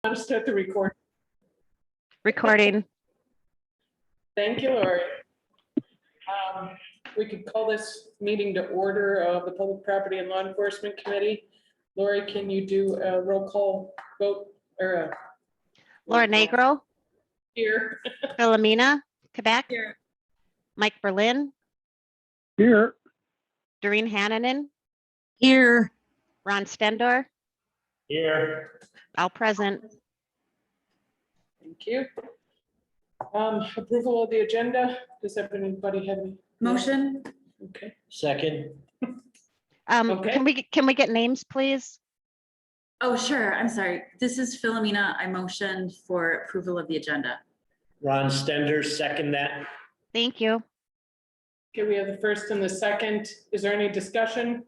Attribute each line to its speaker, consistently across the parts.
Speaker 1: Want to start the record?
Speaker 2: Recording.
Speaker 1: Thank you, Lori. We could call this meeting to order of the Public Property and Law Enforcement Committee. Lori, can you do a roll call vote or a?
Speaker 2: Laura Negro,
Speaker 1: Here.
Speaker 2: Philomena Quebec,
Speaker 1: Here.
Speaker 2: Mike Berlin,
Speaker 3: Here.
Speaker 2: Doreen Hannanen,
Speaker 4: Here.
Speaker 2: Ron Stendor,
Speaker 3: Here.
Speaker 2: all present.
Speaker 1: Thank you. Approval of the agenda. Does anybody have any?
Speaker 4: Motion.
Speaker 1: Okay.
Speaker 3: Second.
Speaker 1: Okay.
Speaker 2: Can we get names, please?
Speaker 4: Oh, sure. I'm sorry. This is Philomena. I motioned for approval of the agenda.
Speaker 3: Ron Stender, second that.
Speaker 2: Thank you.
Speaker 1: Okay, we have the first and the second. Is there any discussion?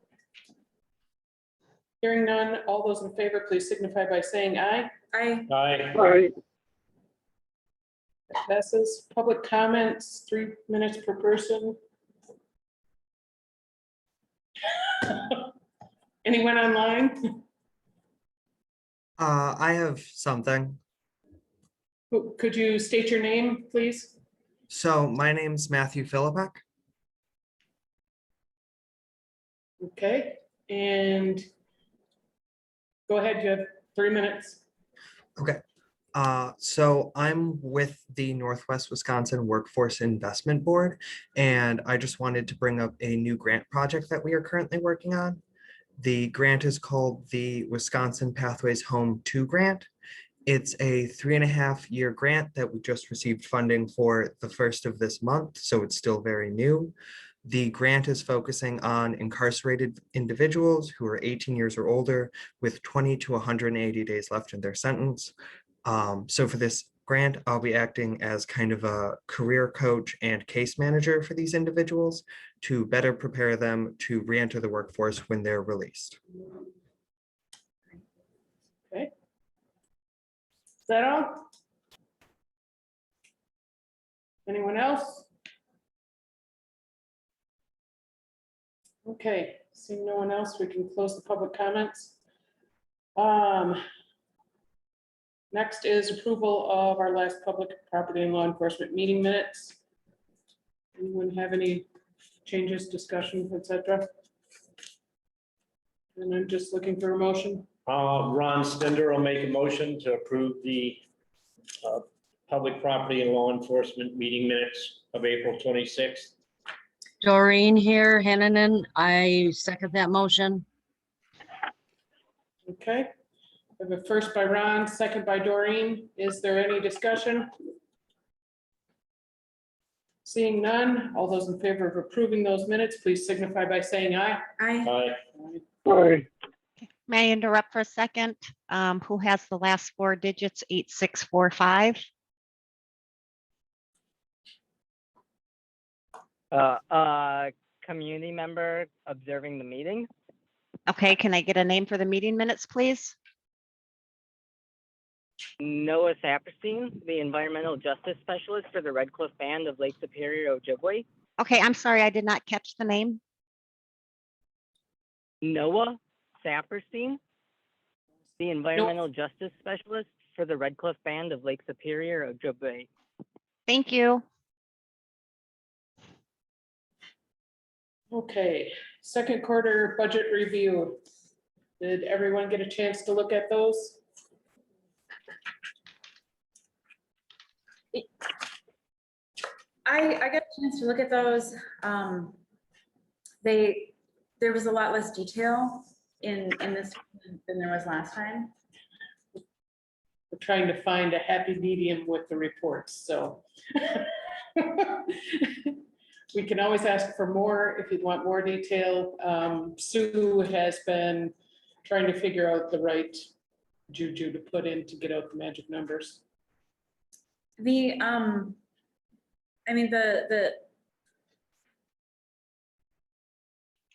Speaker 1: Hearing none, all those in favor, please signify by saying aye.
Speaker 4: Aye.
Speaker 3: Aye.
Speaker 1: That passes. Public comments, 3 minutes per person. Anyone online?
Speaker 5: I have something.
Speaker 1: Could you state your name, please?
Speaker 5: So my name's Matthew Philippek.
Speaker 1: Okay, and go ahead, you have 3 minutes.
Speaker 5: Okay. So I'm with the Northwest Wisconsin Workforce Investment Board, and I just wanted to bring up a new grant project that we are currently working on. The grant is called the Wisconsin Pathways Home 2 grant. It's a 3.5-year grant that we just received funding for the first of this month, so it's still very new. The grant is focusing on incarcerated individuals who are 18 years or older with 20 to 180 days left in their sentence. So for this grant, I'll be acting as kind of a career coach and case manager for these individuals to better prepare them to re-enter the workforce when they're released.
Speaker 1: Okay. Is that all? Anyone else? Okay, seeing no one else, we can close the public comments. Next is approval of our last public property and law enforcement meeting minutes. Anyone have any changes, discussions, etc.? And I'm just looking for a motion.
Speaker 3: Ron Stender will make a motion to approve the public property and law enforcement meeting minutes of April 26th.
Speaker 6: Doreen here, Hannanen. I second that motion.
Speaker 1: Okay. We have a first by Ron, second by Doreen. Is there any discussion? Seeing none, all those in favor of approving those minutes, please signify by saying aye.
Speaker 4: Aye.
Speaker 3: Aye. Aye.
Speaker 2: May I interrupt for a second? Who has the last 4 digits, 8645?
Speaker 7: Community member observing the meeting.
Speaker 2: Okay, can I get a name for the meeting minutes, please?
Speaker 7: Noah Saperstein, the environmental justice specialist for the Red Cliff Band of Lake Superior, Ojibwe.
Speaker 2: Okay, I'm sorry, I did not catch the name.
Speaker 7: Noah Saperstein, the environmental justice specialist for the Red Cliff Band of Lake Superior, Ojibwe.
Speaker 2: Thank you.
Speaker 1: Okay, second quarter budget review. Did everyone get a chance to look at those?
Speaker 4: I got a chance to look at those. There was a lot less detail in this than there was last time.
Speaker 1: We're trying to find a happy medium with the reports, so. We can always ask for more if you'd want more detail. Sue has been trying to figure out the right juju to put in to get out the magic numbers.
Speaker 4: I mean,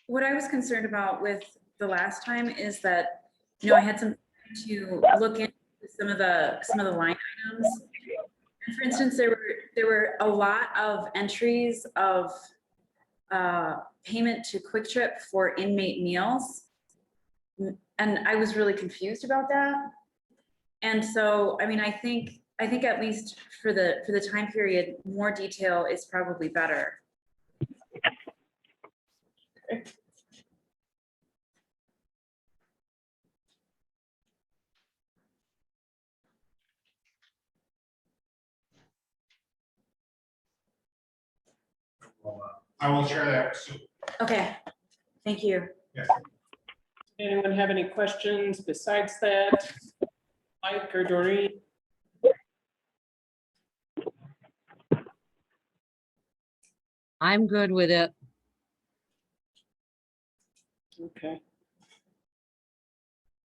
Speaker 4: what I was concerned about with the last time is that, I had some time to look into some of the line items. And for instance, there were a lot of entries of payment to Quick Trip for inmate meals. And I was really confused about that. And so, I mean, I think at least for the time period, more detail is probably better.
Speaker 8: I will share that with Sue.
Speaker 4: Okay, thank you.
Speaker 8: Yes.
Speaker 1: Anyone have any questions besides that? Mike or Doreen?
Speaker 6: I'm good with it.
Speaker 1: Okay.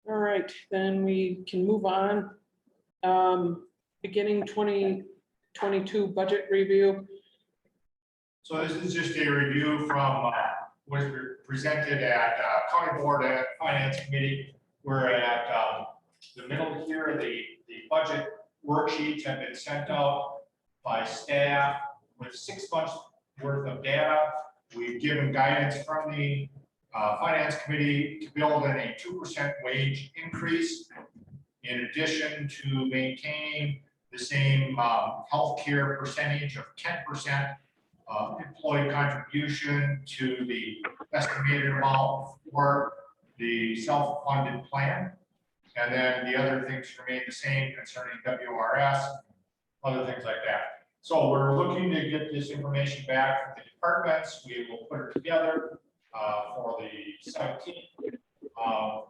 Speaker 1: All right, then we can move on. Beginning 2022 budget review.
Speaker 8: So this is just a review from what was presented at County Board and Finance Committee. We're at the middle here. The budget worksheets have been sent out by staff with 6 months worth of data. We've given guidance from the Finance Committee to build in a 2% wage increase, in addition to maintaining the same healthcare percentage of 10% employee contribution to the estimated amount for the self-funded plan. And then the other things remain the same concerning WRS, other things like that. So we're looking to get this information back from the departments. We will put it together for the 17th of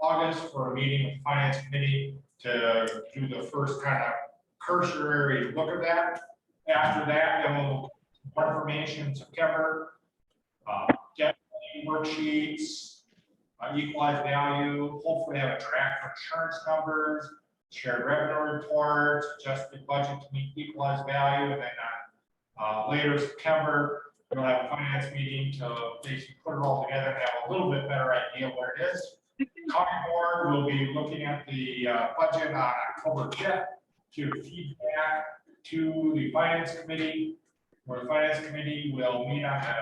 Speaker 8: August for a meeting with the Finance Committee to do the first kind of cursory look at that. After that, then we'll more information in September, get worksheets, equalized value, hopefully have a draft for insurance numbers, shared revenue reports, adjusted budget to meet equalized value, and then later September, we'll have a finance meeting to basically put it all together and have a little bit better idea what it is. County Board will be looking at the budget on October 5th to feedback to the Finance Committee, where the Finance Committee will meet on the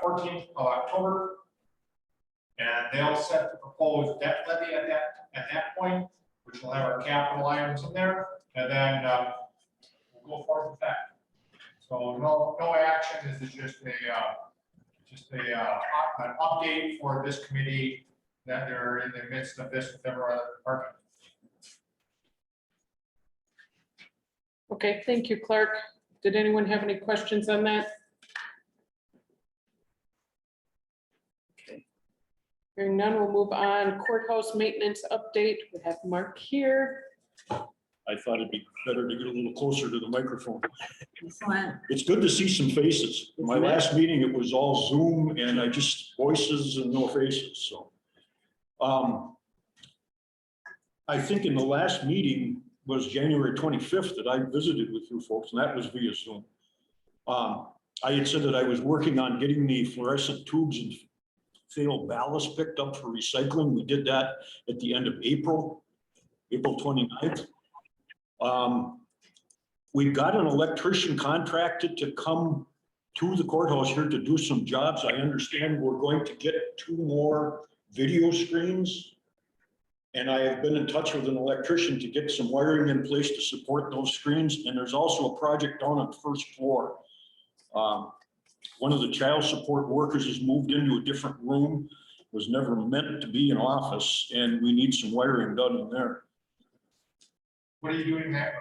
Speaker 8: 14th of October. And they'll set the proposed debt levy at that point, which will have our capital items in there, and then we'll go forward with that. So no action. This is just an update for this committee that they're in the midst of this with every other department.
Speaker 1: Okay, thank you, Clark. Did anyone have any questions on that? Okay. Hearing none, we'll move on. Courthouse maintenance update. We have Mark here.
Speaker 9: I thought it'd be better to get a little closer to the microphone.
Speaker 4: Excellent.
Speaker 9: It's good to see some faces. My last meeting, it was all Zoom and I just voices and no faces, so. I think in the last meeting was January 25th that I visited with you folks, and that was via Zoom. I had said that I was working on getting the fluorescent tubes and failed ballast picked up for recycling. We did that at the end of April 29th. We've got an electrician contracted to come to the courthouse here to do some jobs. I understand we're going to get 2 more video screens. And I have been in touch with an electrician to get some wiring in place to support those screens. And there's also a project down on the first floor. One of the child support workers has moved into a different room, was never meant to be an office, and we need some wiring done in there.
Speaker 8: What are you doing in that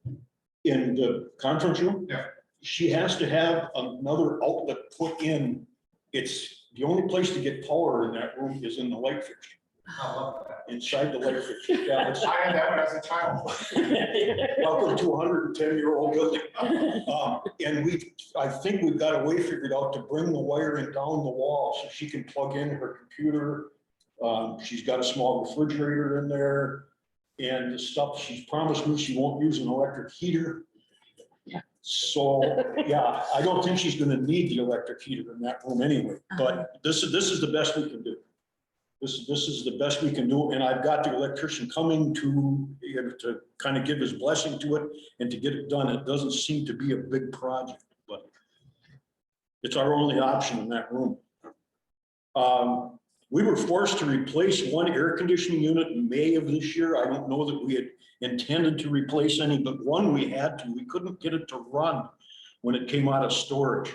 Speaker 8: room?
Speaker 9: In the conference room?
Speaker 8: Yeah.
Speaker 9: She has to have another outlet put in. It's the only place to get power in that room is in the light fixture.
Speaker 8: I love that.
Speaker 9: Inside the light fixture. Yeah, it's,
Speaker 8: I had that when I was a child.
Speaker 9: welcome to a 110-year-old building. And I think we've got a way figured out to bring the wiring down the wall so she can plug in her computer. She's got a small refrigerator in there and the stuff. She's promised me she won't use an electric heater.
Speaker 1: Yeah.
Speaker 9: So, yeah, I don't think she's gonna need the electric heater in that room anyway, but this is the best we can do. This is the best we can do, and I've got the electrician coming to kind of give his blessing to it and to get it done. It doesn't seem to be a big project, but it's our only option in that room. We were forced to replace one air conditioning unit in May of this year. I don't know that we had intended to replace any, but one we had to. We couldn't get it to run when it came out of storage.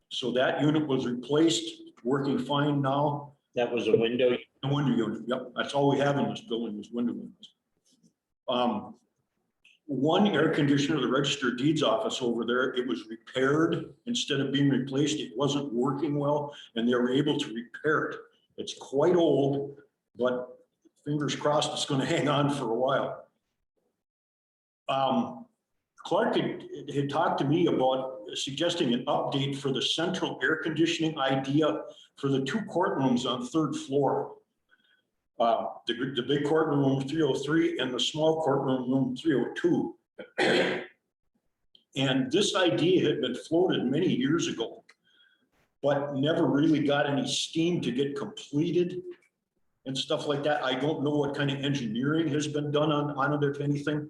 Speaker 9: So that unit was replaced, working fine now.
Speaker 3: That was a window.
Speaker 9: The window unit, yep, that's all we have in this building is window units. One air conditioner, the Register of Deeds office over there, it was repaired instead of being replaced. It wasn't working well, and they were able to repair it. It's quite old, but fingers crossed it's going to hang on for a while. Clark had talked to me about suggesting an update for the central air conditioning idea for the 2 courtrooms on 3rd floor. The big courtroom, room 303, and the small courtroom, room 302. And this idea had been floated many years ago, but never really got any steam to get completed and stuff like that. I don't know what kind of engineering has been done on it, if anything,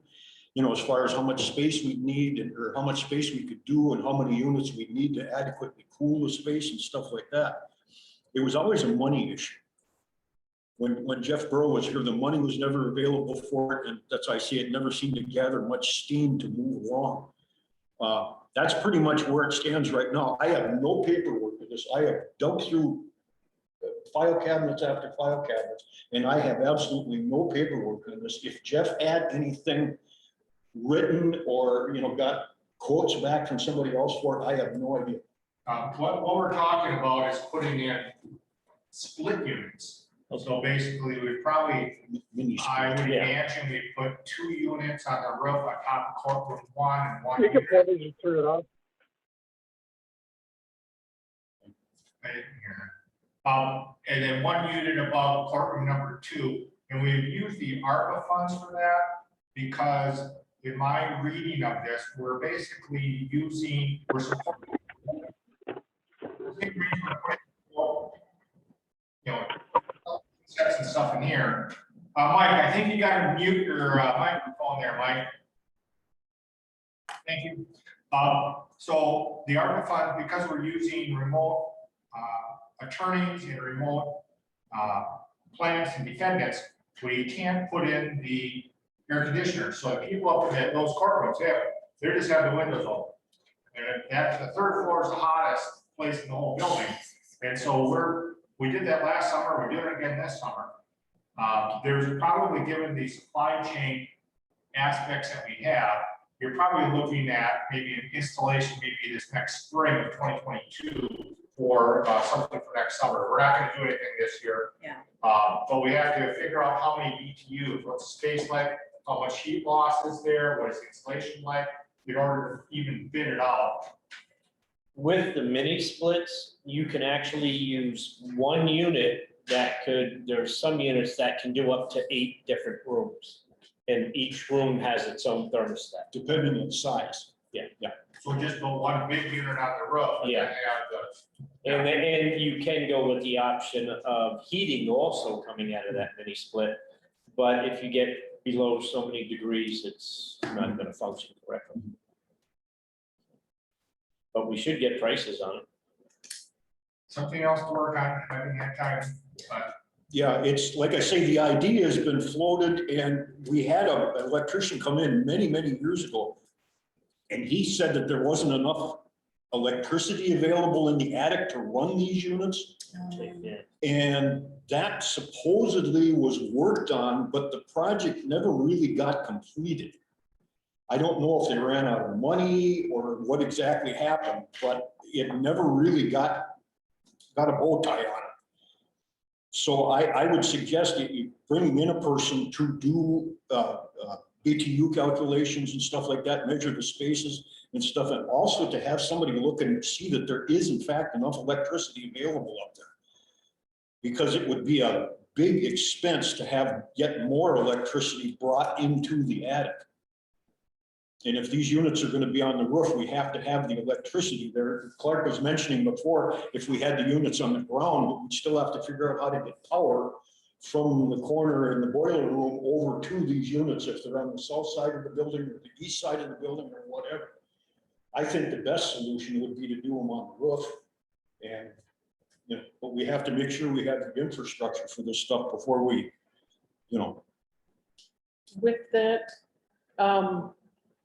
Speaker 9: you know, as far as how much space we need or how much space we could do and how many units we need to adequately cool the space and stuff like that. It was always a money issue. When Jeff Burrow was here, the money was never available for it, and that's why I see it never seemed to gather much steam to move along. That's pretty much where it stands right now. I have no paperwork for this. I have dug through file cabinets after file cabinets, and I have absolutely no paperwork on this. If Jeff had anything written or, you know, got quotes back from somebody else for it, I have no idea.
Speaker 8: What we're talking about is putting in split units. So basically, we probably, I would imagine we put 2 units on the roof on top of courtroom 1 and 1 unit. Right here. And then 1 unit above courtroom number 2. And we've used the ARPA funds for that because in my reading of this, we're basically we're supporting, you know, sets and stuff in here. Mike, I think you got to mute your microphone there, Mike. Thank you. So the ARPA fund, because we're using remote attorneys and remote plaintiffs and defendants, we can't put in the air conditioners. So if people up in those courtrooms, they just have the windows open. And that's the 3rd floor is the hottest place in the whole building. And so we did that last summer. We're doing it again this summer. There's probably, given the supply chain aspects that we have, you're probably looking at maybe an installation maybe this next spring of 2022 or something for next summer. We're not going to do anything this year.
Speaker 4: Yeah.
Speaker 8: But we have to figure out how many BTUs, what's the space like, how much heat loss is there, what is the installation like, in order to even bid it out.
Speaker 3: With the mini splits, you can actually use 1 unit there's some units that can do up to 8 different rooms. And each room has its own thermostat.
Speaker 9: Depending on size.
Speaker 3: Yeah.
Speaker 8: So just go 1 big unit on the roof. And
Speaker 3: Yeah.
Speaker 8: then have
Speaker 3: And you can go with the option of heating also coming out of that mini split. But if you get below so many degrees, it's not going to function correctly. But we should get prices on it.
Speaker 8: something else to work on. I haven't had time.
Speaker 9: Yeah, it's like I say, the idea has been floated, and we had an electrician come in many, many years ago. And he said that there wasn't enough electricity available in the attic to run these units.
Speaker 3: Yeah.
Speaker 9: And that supposedly was worked on, but the project never really got completed. I don't know if they ran out of money or what exactly happened, but it never really got a bow tie on it. So I would suggest that you bring in a person to do BTU calculations and stuff like that, measure the spaces and stuff, and also to have somebody look and see that there is in fact enough electricity available up there. Because it would be a big expense to have yet more electricity brought into the attic. And if these units are going to be on the roof, we have to have the electricity there. Clark was mentioning before, if we had the units on the ground, we'd still have to figure out how to get power from the corner in the boiler room over to these units if they're on the south side of the building or the east side of the building or whatever. I think the best solution would be to do them on the roof and you know, but we have to make sure we have the infrastructure for this stuff before we, you know,
Speaker 1: With that,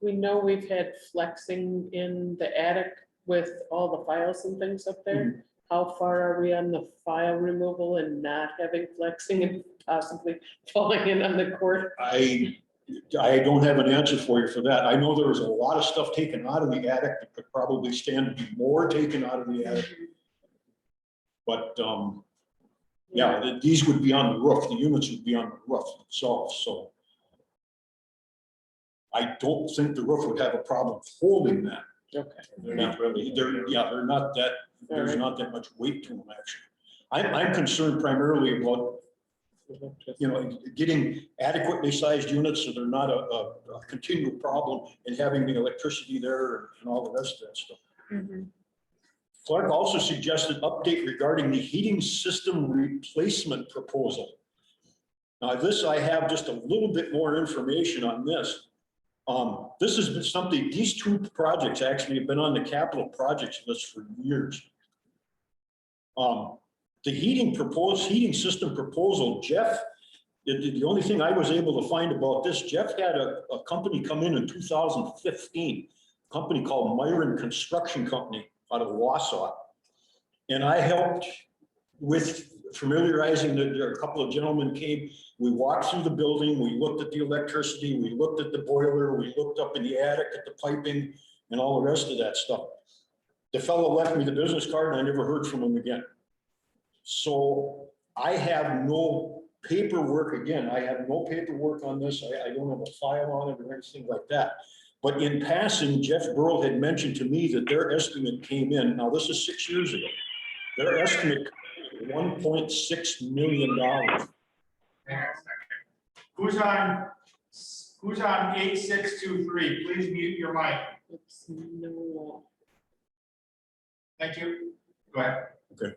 Speaker 1: we know we've had flexing in the attic with all the files and things up there. How far are we on the file removal and not having flexing and possibly falling in on the court?
Speaker 9: I don't have an answer for you for that. I know there was a lot of stuff taken out of the attic that could probably stand to be more taken out of the attic. But, yeah, these would be on the roof. The units would be on the roof itself, so. I don't think the roof would have a problem holding that.
Speaker 1: Okay.
Speaker 3: They're not really.
Speaker 9: They're not that, there's not that much weight to them, actually. I'm concerned primarily about, you know, getting adequately sized units so they're not a continual problem and having the electricity there and all the rest of that stuff. Clark also suggested update regarding the heating system replacement proposal. Now, this, I have just a little bit more information on this. This has been something, these two projects actually have been on the capital projects list for years. The heating system proposal, Jeff, the only thing I was able to find about this, Jeff had a company come in 2015, a company called Myron Construction Company out of Wausau. And I helped with familiarizing, a couple of gentlemen came, we walked through the building, we looked at the electricity, we looked at the boiler, we looked up in the attic at the piping and all the rest of that stuff. The fellow left me the business card and I never heard from him again. So I have no paperwork, again, I have no paperwork on this. I don't have a file on it or anything like that. But in passing, Jeff Burl had mentioned to me that their estimate came in, now this is 6 years ago, their estimate $1.6 million.
Speaker 8: Hang on a second. Who's on 8623? Please mute your mic.
Speaker 1: It's no.
Speaker 8: Thank you. Go ahead.
Speaker 9: Okay.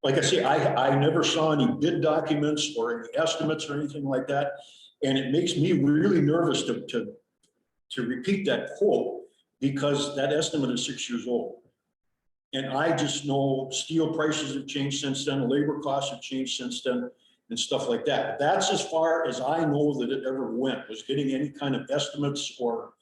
Speaker 9: Like I say, I never saw any bid documents or any estimates or anything like that. And it makes me really nervous to repeat that quote because that estimate is 6 years old. And I just know steel prices have changed since then, labor costs have changed since then and stuff like that. That's as far as I know that it ever went, was getting any kind of estimates or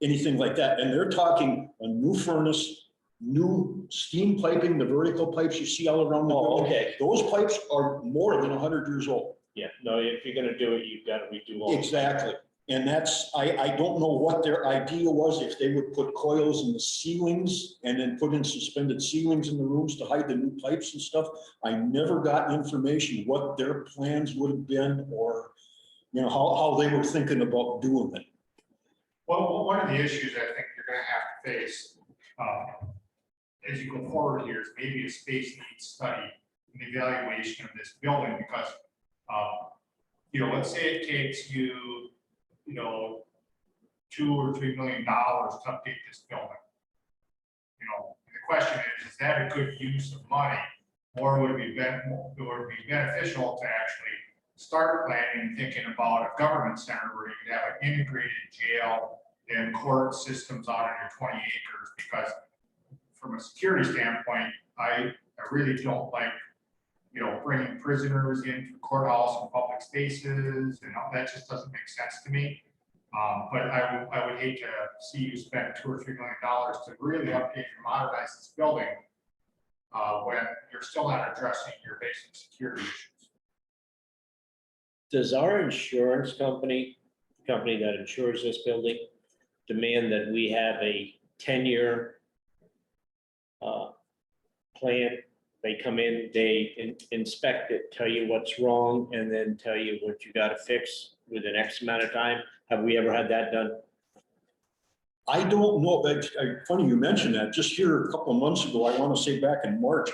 Speaker 9: anything like that. And they're talking a new furnace, new steam piping, the vertical pipes you see all around the building.
Speaker 3: Okay.
Speaker 9: Those pipes are more than 100 years old.
Speaker 3: Yeah, no, if you're gonna do it, you've got to redo all.
Speaker 9: Exactly. And that's, I don't know what their idea was, if they would put coils in the ceilings and then put in suspended ceilings in the rooms to hide the new pipes and stuff. I never got information what their plans would have been or, you know, how they were thinking about doing it.
Speaker 8: Well, one of the issues I think you're gonna have to face as you go forward here is maybe a space needs study and evaluation of this building because, you know, let's say it takes you, you know, $2 or $3 million to update this building. You know, and the question is that a good use of money, or would it be beneficial to actually start planning and thinking about a government center where you have an integrated jail and court systems out on your 20 acres? Because from a security standpoint, I really don't like, you know, bringing prisoners into the courthouse and public spaces, and all that just doesn't make sense to me. But I would hate to see you spend $2 or $3 million to really update and modernize this building when you're still not addressing your basic security issues.
Speaker 3: Does our insurance company that insures this building, demand that we have a 10-year plan? They come in, they inspect it, tell you what's wrong, and then tell you what you gotta fix within X amount of time. Have we ever had that done?
Speaker 9: I don't know, but funny you mentioned that. Just here a couple of months ago, I want to say back in March,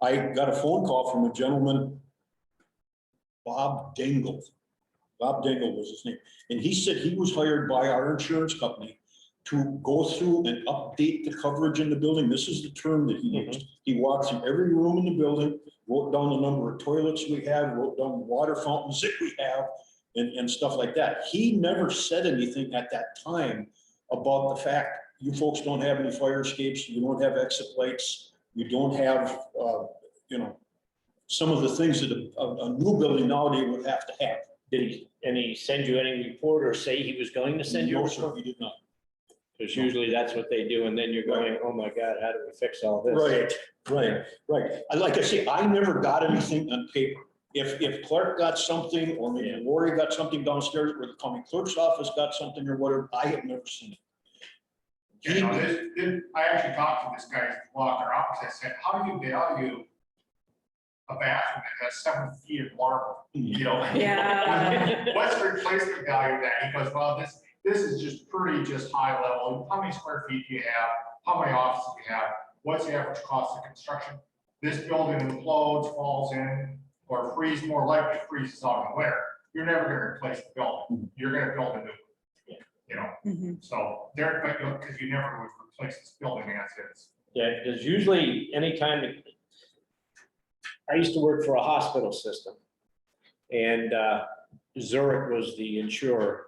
Speaker 9: I got a phone call from a gentleman, Bob Dingle. Bob Dingle was his name. And he said he was hired by our insurance company to go through and update the coverage in the building. This is the term that he used. He walked through every room in the building, wrote down the number of toilets we have, wrote down the water fountains that we have, and stuff like that. He never said anything at that time about the fact you folks don't have any fire escapes, you don't have exit lights, We don't have, you know, some of the things that a new building nowadays would have to have.
Speaker 3: Did he send you any report or say he was going to send you a
Speaker 9: No, sir,
Speaker 3: report?
Speaker 9: we did not.
Speaker 3: Because usually that's what they do, and then you're going, oh my God, how do we fix all this?
Speaker 9: Right. Like I say, I never got anything on paper. If Clark got something, or maybe Lori got something downstairs, or the county clerk's office got something or whatever, I have never seen it.
Speaker 8: You know, I actually talked to this guy walking around, I said, how do you value a bathroom that has 7 feet of marble? You know?
Speaker 4: Yeah.
Speaker 8: What's the replacement value of that? He goes, well, this is just pretty high level. How many square feet do you have? How many offices do you have? What's the average cost of construction? This building implodes, falls in, or more likely freezes out in the winter. You're never gonna replace the building. You're gonna build a new one. You know,
Speaker 4: Mhm.
Speaker 8: so there, because you never would replace this building as is.
Speaker 3: Yeah, because usually anytime, I used to work for a hospital system, and Zurich was the insurer.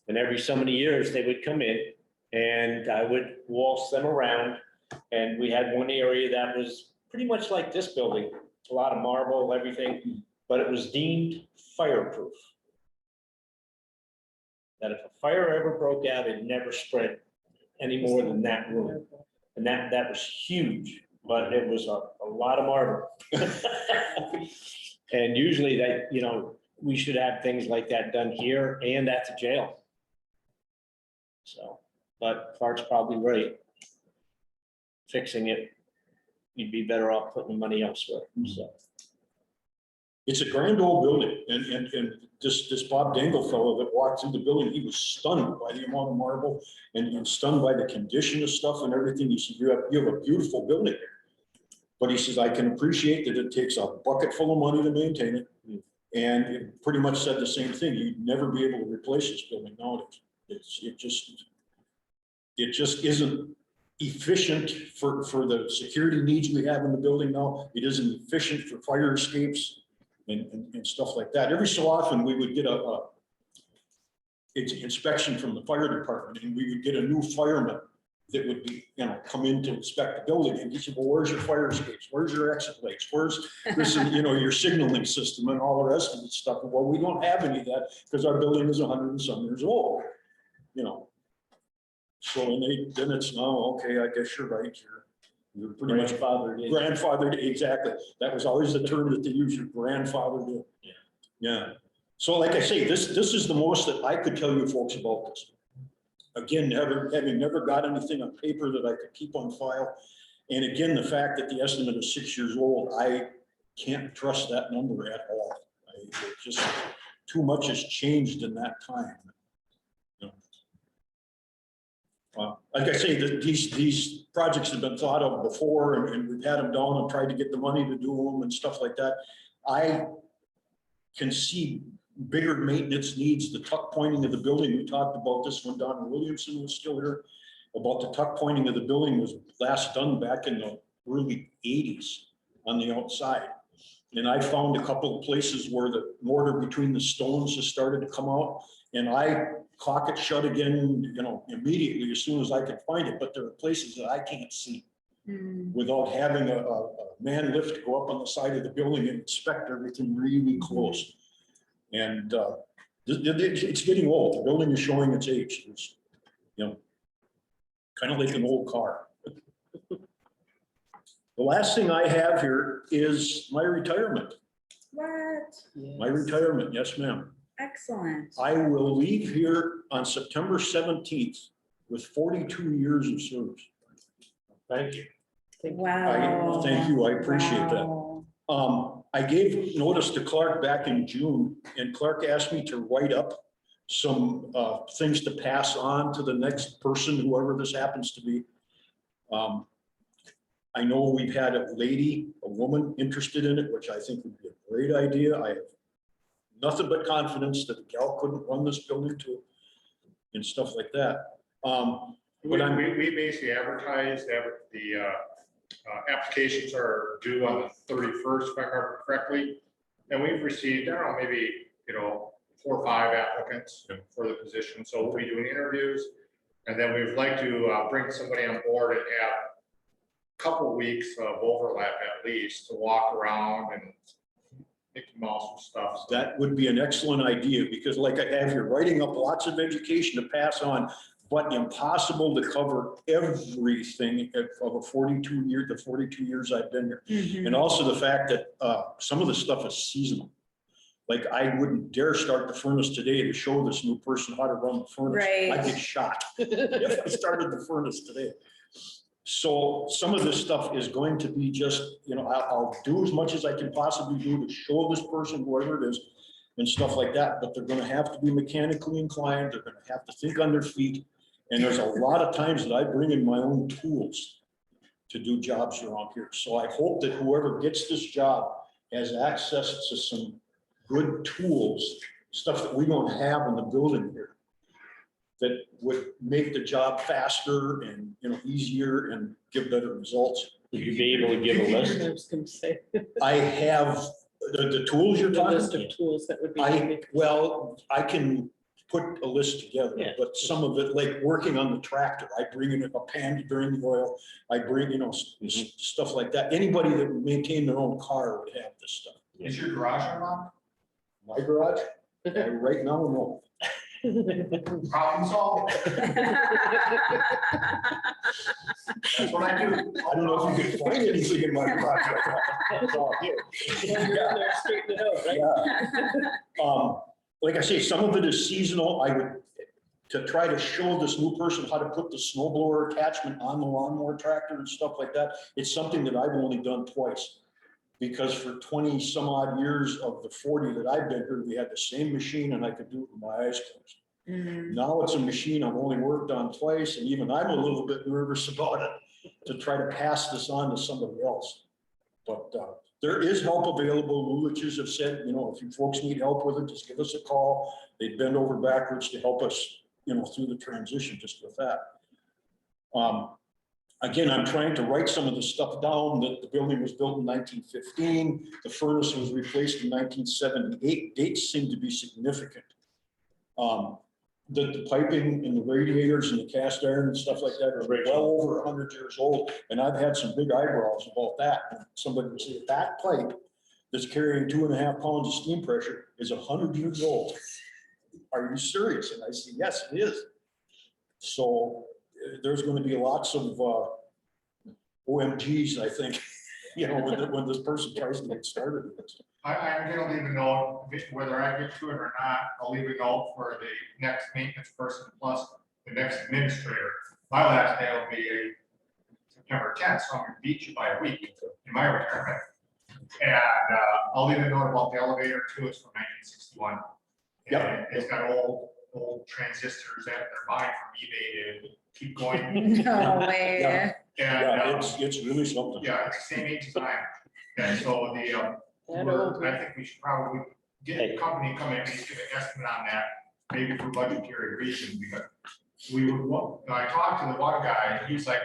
Speaker 3: And every so many years, they would come in, and I would waltz them around, and we had one area that was pretty much like this building, a lot of marble, everything, but it was deemed fireproof. That if a fire ever broke out, it never spread any more than that room. And that was huge, but it was a lot of marble. And usually that, you know, we should have things like that done here and at the jail. So, but Clark's probably right. Fixing it, you'd be better off putting the money elsewhere, so.
Speaker 9: It's a grand old building, and this Bob Dangle fellow that walked through the building, he was stunned by the amount of marble and stunned by the condition of stuff and everything. He said, you have a beautiful building. But he says, I can appreciate that it takes a bucket full of money to maintain it. And it pretty much said the same thing. You'd never be able to replace this building nowadays. It just isn't efficient for the security needs we have in the building now. It isn't efficient for fire escapes and stuff like that. Every so often we would get it's inspection from the fire department, and we would get a new fireman that would be, you know, come in to inspect the building, and he said, well, where's your fire escapes? Where's your exit lights? Where's this, you know, your signaling system and all the rest of the stuff? Well, we don't have any of that because our building is 100 and some years old, you know. So then it's, oh, okay, I guess you're right. You're pretty much grandfathered. Exactly. That was always the term that they use, your grandfather. Yeah. So like I say, this is the most that I could tell you folks about this. Again, having never got anything on paper that I could keep on file. And again, the fact that the estimate is 6 years old, I can't trust that number at all. It just too much has changed in that time. Like I say, these projects have been thought of before, and we've had them down and tried to get the money to do them and stuff like that. I can see bigger maintenance needs, the tuck pointing of the building. We talked about this when Donna Williamson was still here, about the tuck pointing of the building was last done back in the early 80s on the outside. And I found a couple of places where the mortar between the stones has started to come out, and I caulk it shut again, you know, immediately as soon as I can find it. But there are places that I can't see without having a man lift to go up on the side of the building and inspect everything really close. And it's getting old. The building is showing its age. It's, you know, kind of like an old car. The last thing I have here is my retirement.
Speaker 4: What?
Speaker 9: My retirement, yes, ma'am.
Speaker 4: Excellent.
Speaker 9: I will leave here on September 17th with 42 years of service.
Speaker 3: Thank you.
Speaker 4: Wow.
Speaker 9: Thank you, I appreciate that.
Speaker 4: Wow.
Speaker 9: I gave notice to Clark back in June, and Clark asked me to write up some things to pass on to the next person, whoever this happens to be. I know we've had a woman interested in it, which I think would be a great idea. I have nothing but confidence that a gal couldn't run this building too, and stuff like that.
Speaker 8: We basically advertised that the applications are due on the 31st, if I remember correctly. And we've received, I don't know, maybe, 4 or 5 applicants for the position. So we'll be doing interviews. And then we'd like to bring somebody on board and have couple weeks of overlap at least to walk around and Mickey Mouse and stuff. So
Speaker 9: That would be an excellent idea, because like I have, you're writing up lots of education to pass on, but impossible to cover everything of a 42 years I've been here.
Speaker 4: Mhm.
Speaker 9: And also the fact that some of the stuff is seasonal. Like I wouldn't dare start the furnace today to show this new person how to run the furnace. I'd
Speaker 4: Right.
Speaker 9: get shot if I started the furnace today. So some of this stuff is going to be just, I'll do as much as I can possibly do to show this person, whoever it is, and stuff like that, but they're gonna have to be mechanically inclined, they're gonna have to think on their feet. And there's a lot of times that I bring in my own tools to do jobs around here. So I hope that whoever gets this job has access to some good tools, stuff that we don't have in the building here, that would make the job faster and, easier and give better results.
Speaker 3: Would you be able to give a
Speaker 1: I
Speaker 3: list?
Speaker 1: was gonna say,
Speaker 9: I have the tools you're
Speaker 1: the list
Speaker 9: talking.
Speaker 1: of tools that would be needed.
Speaker 9: I can put a list together,
Speaker 3: Yeah.
Speaker 9: but some of it, like working on the tractor, I bring in a pan to drain the oil. I bring, stuff like that. Anybody that would maintain their own car would have this stuff.
Speaker 8: is your garage unlocked?
Speaker 9: My garage, right now, no.
Speaker 8: Problem solved? That's what I do.
Speaker 9: I don't know if you can find anything in my garage. It's all here.
Speaker 1: Straighten it out, right?
Speaker 9: Yeah. Like I say, some of it is seasonal. I would, to try to show this new person how to put the snow blower attachment on the lawnmower tractor and stuff like that. It's something that I've only done twice. Because for 20 some odd years of the 40 that I've been here, we had the same machine and I could do it with my eyes closed.
Speaker 4: Mhm.
Speaker 9: Now it's a machine I've only worked on twice, and even I'm a little bit nervous about it to try to pass this on to somebody else. But there is help available. Luliches have said, if you folks need help with it, just give us a call. They bend over backwards to help us, through the transition just with that. Again, I'm trying to write some of the stuff down, that the building was built in 1915. The furnace was replaced in 1978. Dates seem to be significant. The piping and the radiators and the cast iron and stuff like that are well over 100 years old. And I've had some big eyebrows about that. Somebody would say, that pipe that's carrying 2.5 pounds of steam pressure is 100 years old. Are you serious? And I say, yes, it is. So there's going to be lots of OMGs, I think, when this person tries to get started with this.
Speaker 8: I'm gonna leave a note, whether I get to it or not, I'll leave a note for the next maintenance person plus the next administrator. My last day will be September 10th, so I'm gonna beat you by a week in my retirement. And I'll leave a note about the elevator too, it's from 1961.
Speaker 9: Yep.
Speaker 8: And it's got old transistors that they're buying from eBay to keep going.
Speaker 4: No way.
Speaker 9: Yeah.
Speaker 8: And,
Speaker 9: It's really something.
Speaker 8: yeah, it's the same age as I am. And so I think we should probably get a company come in and give an estimate on that, maybe for budgetary reasons, because I talked to the water guy, and he's like,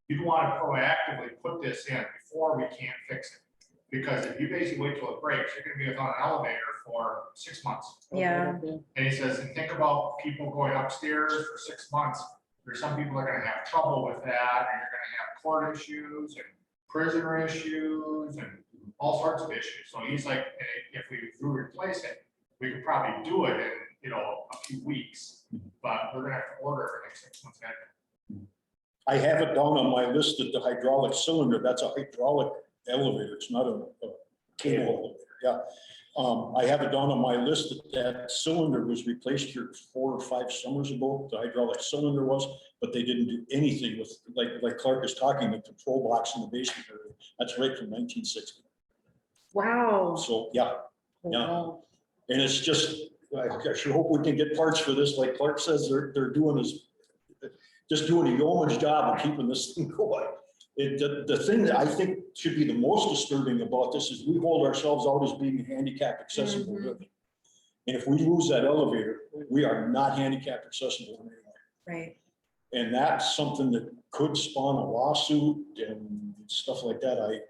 Speaker 8: you'd want to proactively put this in before we can't fix it. Because if you basically wait till it breaks, you're gonna be without an elevator for 6 months.
Speaker 4: Yeah.
Speaker 8: And he says, and think about people going upstairs for 6 months. There's some people that are gonna have trouble with that, and you're gonna have court issues and prisoner issues and all sorts of issues. So he's like, if we do replace it, we could probably do it in, a few weeks, but we're gonna have to order it for 6 months ahead.
Speaker 9: I have it down on my list that the hydraulic cylinder, that's a hydraulic elevator. It's not a cable elevator. Yeah. I have it down on my list that cylinder was replaced here 4 or 5 summers ago. The hydraulic cylinder was, but they didn't do anything with, like Clark is talking, the control box in the basement area. That's right from 1960.
Speaker 4: Wow.
Speaker 9: So, yeah. Yeah.
Speaker 1: Wow.
Speaker 9: And it's just, I sure hope we can get parts for this. Like Clark says, they're doing is just doing a yeoman's job of keeping this thing going. The thing that I think should be the most disturbing about this is we hold ourselves out as being handicap accessible
Speaker 4: Mhm.
Speaker 9: building. And if we lose that elevator, we are not handicap accessible anymore.
Speaker 4: Right.
Speaker 9: And that's something that could spawn a lawsuit and stuff like that.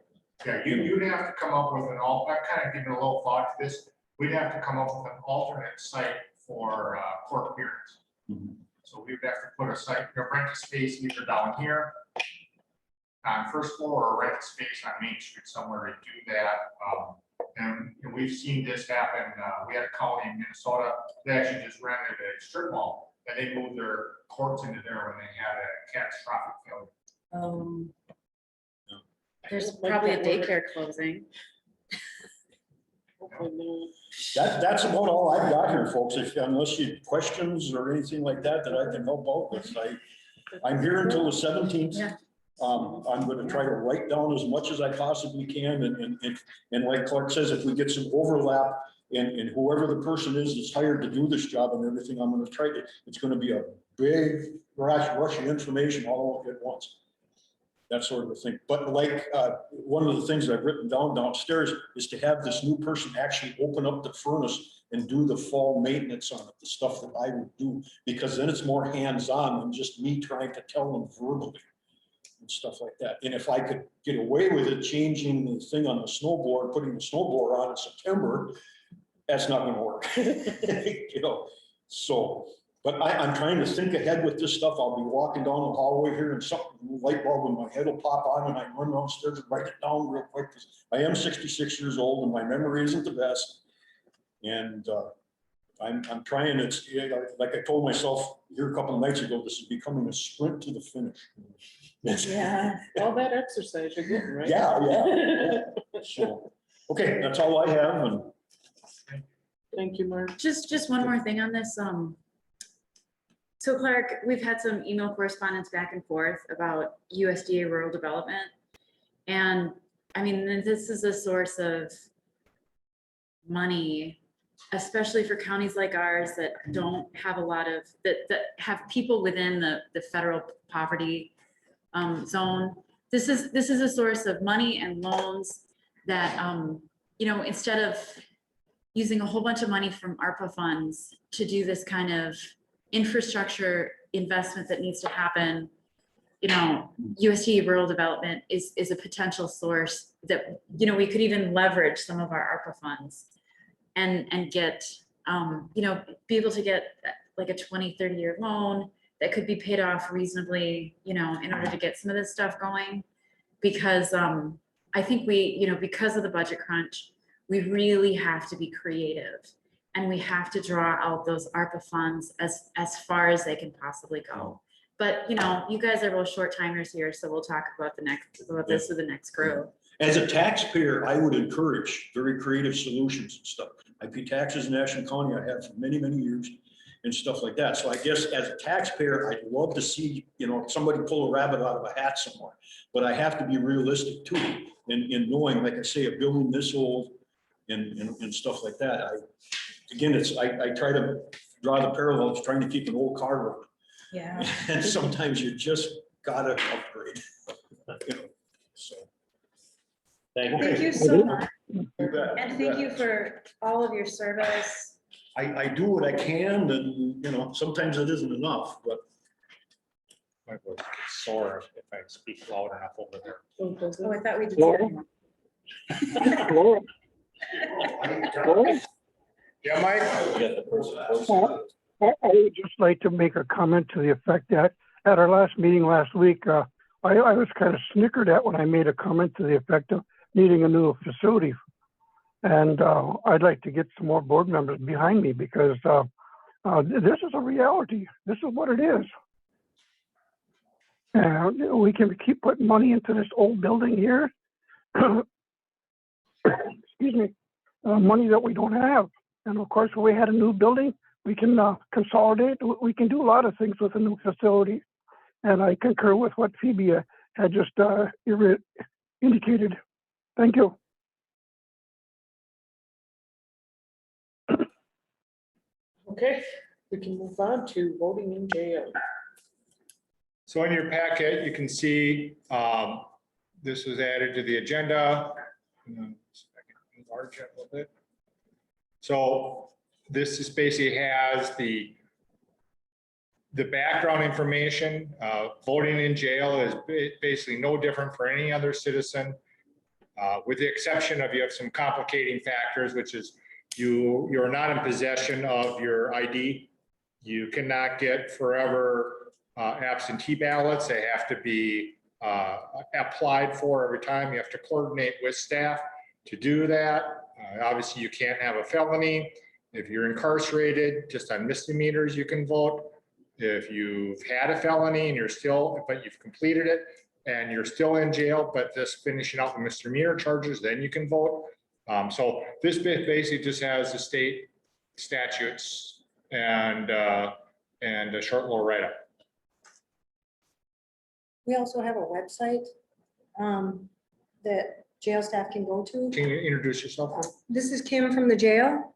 Speaker 8: Yeah, you'd have to come up with I kind of given a little thought to this. We'd have to come up with an alternate site for court hearings.
Speaker 9: Mhm.
Speaker 8: So we would have to put a site, rent a space either down here on first floor or rent a space on Main Street somewhere to do that. And we've seen this happen. We had a county in Minnesota that actually just rented a strip mall and they moved their courts into there when they had a catastrophic failure.
Speaker 4: There's
Speaker 1: Like
Speaker 4: probably a
Speaker 1: that word.
Speaker 4: daycare closing.
Speaker 1: Hopefully not.
Speaker 9: That's about all I've got here, folks. If, unless you have questions or anything like that, that I can help out with. I'm here until the 17th.
Speaker 4: Yeah.
Speaker 9: I'm gonna try to write down as much as I possibly can, and like Clark says, if we get some overlap, and whoever the person is that's hired to do this job and everything, I'm gonna try to, it's gonna be a big rush of information all at once. That sort of a thing. But like, one of the things I've written down downstairs is to have this new person actually open up the furnace and do the fall maintenance on it, the stuff that I would do, because then it's more hands-on than just me trying to tell them verbally and stuff like that. And if I could get away with it, changing the thing on the snowboard, putting the snowboard on in September, that's not gonna work. You know, so, but I'm trying to think ahead with this stuff. I'll be walking down the hallway here and something, light bulb in my head will pop on and I run downstairs and write it down real quick. I am 66 years old and my memory isn't the best. And I'm trying, it's like I told myself here a couple of nights ago, this is becoming a sprint to the finish.
Speaker 4: Yeah.
Speaker 1: All that exercise you're getting, right?
Speaker 9: Yeah. So, okay, that's all I have. And
Speaker 1: Thank you, Mark.
Speaker 4: Just one more thing on this. So Clark, we've had some email correspondence back and forth about USDA rural development. And I mean, this is a source of money, especially for counties like ours that don't have a lot of, that have people within the federal poverty zone. This is a source of money and loans that, you know, instead of using a whole bunch of money from ARPA funds to do this kind of infrastructure investment that needs to happen, you know, USDA rural development is a potential source that, you know, we could even leverage some of our ARPA funds and get, you know, be able to get like a 20, 30-year loan that could be paid off reasonably, you know, in order to get some of this stuff going. Because I think we, you know, because of the budget crunch, we really have to be creative and we have to draw out those ARPA funds as far as they can possibly go. But, you know, you guys are both short timers here, so we'll talk about this with the next crew.
Speaker 9: as a taxpayer, I would encourage very creative solutions and stuff. I pay taxes in Ashland County. I have for many, many years and stuff like that. So I guess as a taxpayer, I'd love to see, you know, somebody pull a rabbit out of a hat somewhere. But I have to be realistic too, in knowing, like I say, a building this old and stuff like that. I try to draw the parallels, trying to keep an old car running.
Speaker 4: Yeah.
Speaker 9: And sometimes you just gotta upgrade. You know, so.
Speaker 3: Thank you.
Speaker 4: Thank you so much.
Speaker 9: You bet,
Speaker 4: And
Speaker 9: you
Speaker 4: thank
Speaker 9: bet.
Speaker 4: you for all of your service.
Speaker 9: I do what I can, and, you know, sometimes it isn't enough, but.
Speaker 10: My voice gets sore if I speak loud enough over there.
Speaker 4: Oh, I thought we did.
Speaker 8: Yeah, Mike?
Speaker 11: I would just like to make a comment to the effect that at our last meeting last week, I was kind of snickered at when I made a comment to the effect of needing a new facility. And I'd like to get some more board members behind me because this is a reality. This is what it is. And we can keep putting money into this old building here. Excuse me, money that we don't have. And of course, if we had a new building, we can consolidate. We can do a lot of things with a new facility. And I concur with what Phoebe had just indicated. Thank you.
Speaker 1: Okay, we can move on to voting in jail.
Speaker 8: So in your packet, you can see this was added to the agenda. Enlarge it a little bit. So this is basically has the background information. Voting in jail is basically no different for any other citizen, with the exception of you have some complicating factors, which is you're not in possession of your ID. You cannot get forever absentee ballots. They have to be applied for every time. You have to coordinate with staff to do that. Obviously, you can't have a felony. If you're incarcerated, just on misdemeanors, you can vote. If you've had a felony and but you've completed it and you're still in jail, but just finishing out the misdemeanor charges, then you can vote. So this basically just has the state statutes and a short little write-up.
Speaker 12: We also have a website that jail staff can go to.
Speaker 8: Can you introduce yourself?
Speaker 12: This is Kim from the jail.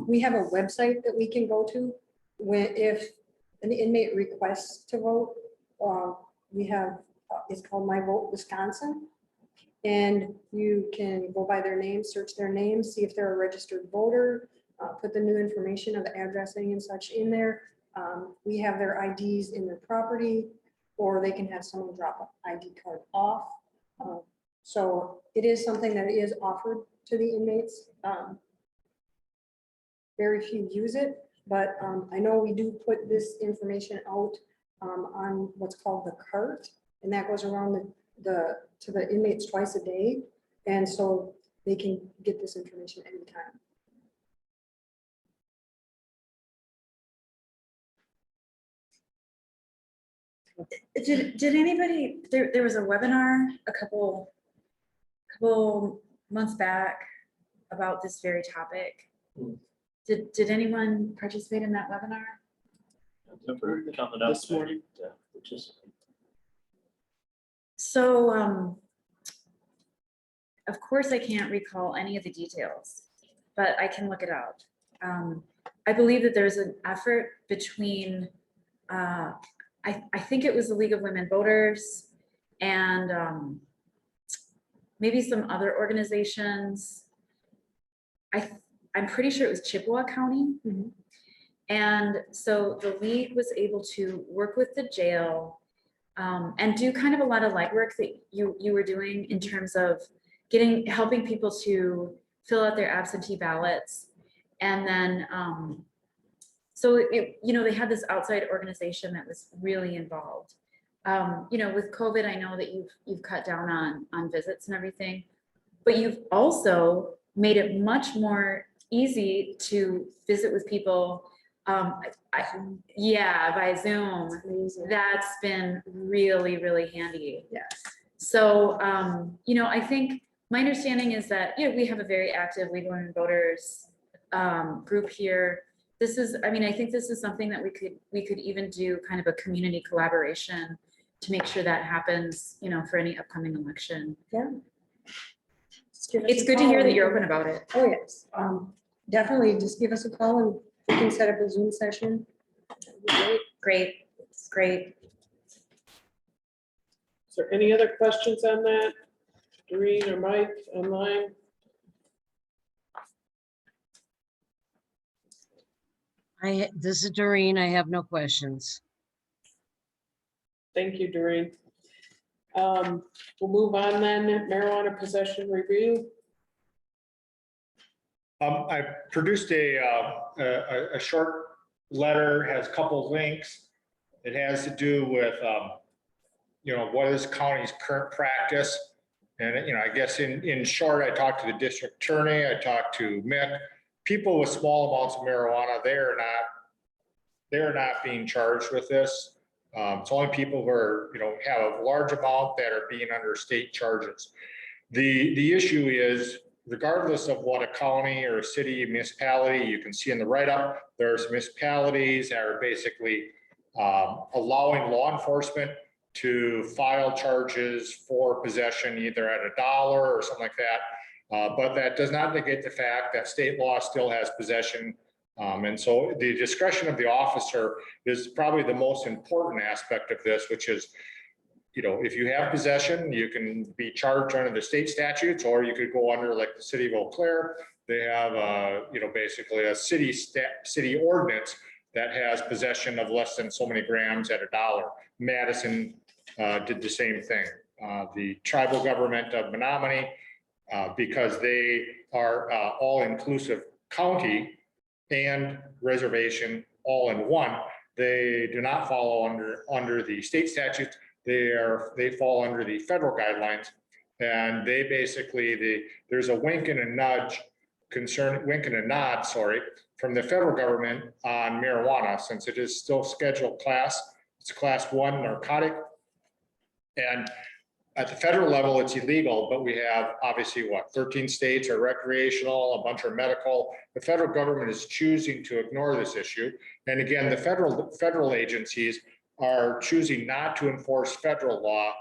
Speaker 12: We have a website that we can go to if an inmate requests to vote. We have, it's called My Vote Wisconsin. And you can go by their name, search their name, see if they're a registered voter, put the new information of addressing and such in there. We have their IDs in their property, or they can have someone drop an ID card off. So it is something that is offered to the inmates. Very few use it, but I know we do put this information out on what's called the cart, and that goes around to the inmates twice a day, and so they can get this information anytime.
Speaker 4: Did anybody, there was a webinar a couple months back about this very topic. Did anyone participate in that webinar?
Speaker 3: This morning.
Speaker 4: So, of course I can't recall any of the details, but I can look it out. I believe that there's an effort between, I think it was the League of Women Voters and maybe some other organizations. I'm pretty sure it was Chippewa County.
Speaker 12: Mm-hmm.
Speaker 4: And so the league was able to work with the jail and do kind of a lot of legwork that you were doing in terms of helping people to fill out their absentee ballots. And then, so they had this outside organization that was really involved. With COVID, I know that you've cut down on visits and everything, but you've also made it much more easy to visit with people. Yeah, by Zoom. That's been really, really handy.
Speaker 12: Yes.
Speaker 4: So, I think my understanding is that, we have a very active League of Women Voters group here. I think this is something that we could even do kind of a community collaboration to make sure that happens, for any upcoming election.
Speaker 12: Yeah.
Speaker 4: It's good to hear that you're open about it.
Speaker 12: Oh, yes. Definitely just give us a call and we can set up a Zoom session.
Speaker 4: Great. It's great.
Speaker 1: Is there any other questions on that? Doreen or Mike online?
Speaker 6: This is Doreen. I have no questions.
Speaker 1: Thank you, Doreen. We'll move on then. Marijuana possession review.
Speaker 8: I produced a short letter, has a couple of links. It has to do with, what is county's current practice. And, I guess in short, I talked to the district attorney, I talked to Mick. People with small amounts of marijuana, they're not being charged with this. It's only people who are, have a large amount that are being under state charges. The issue is, regardless of what a county or a city municipality, you can see in the write-up, there's municipalities that are basically allowing law enforcement to file charges for possession either at $1 or something like that. But that does not negate the fact that state law still has possession. And so the discretion of the officer is probably the most important aspect of this, which is, if you have possession, you can be charged under the state statutes, or you could go under like the city of Eau Claire. They have, basically a city ordinance that has possession of less than so many grams at $1. Madison did the same thing. The tribal government of Menominee, because they are all-inclusive county and reservation all in one, they do not follow under the state statutes. they fall under the federal guidelines. And they basically, there's a wink and a nod, sorry, from the federal government on marijuana, since it is still scheduled class. It's a class 1 narcotic. And at the federal level, it's illegal, but we have obviously 13 states are recreational, a bunch are medical. The federal government is choosing to ignore this issue. And again, the federal agencies are choosing not to enforce federal law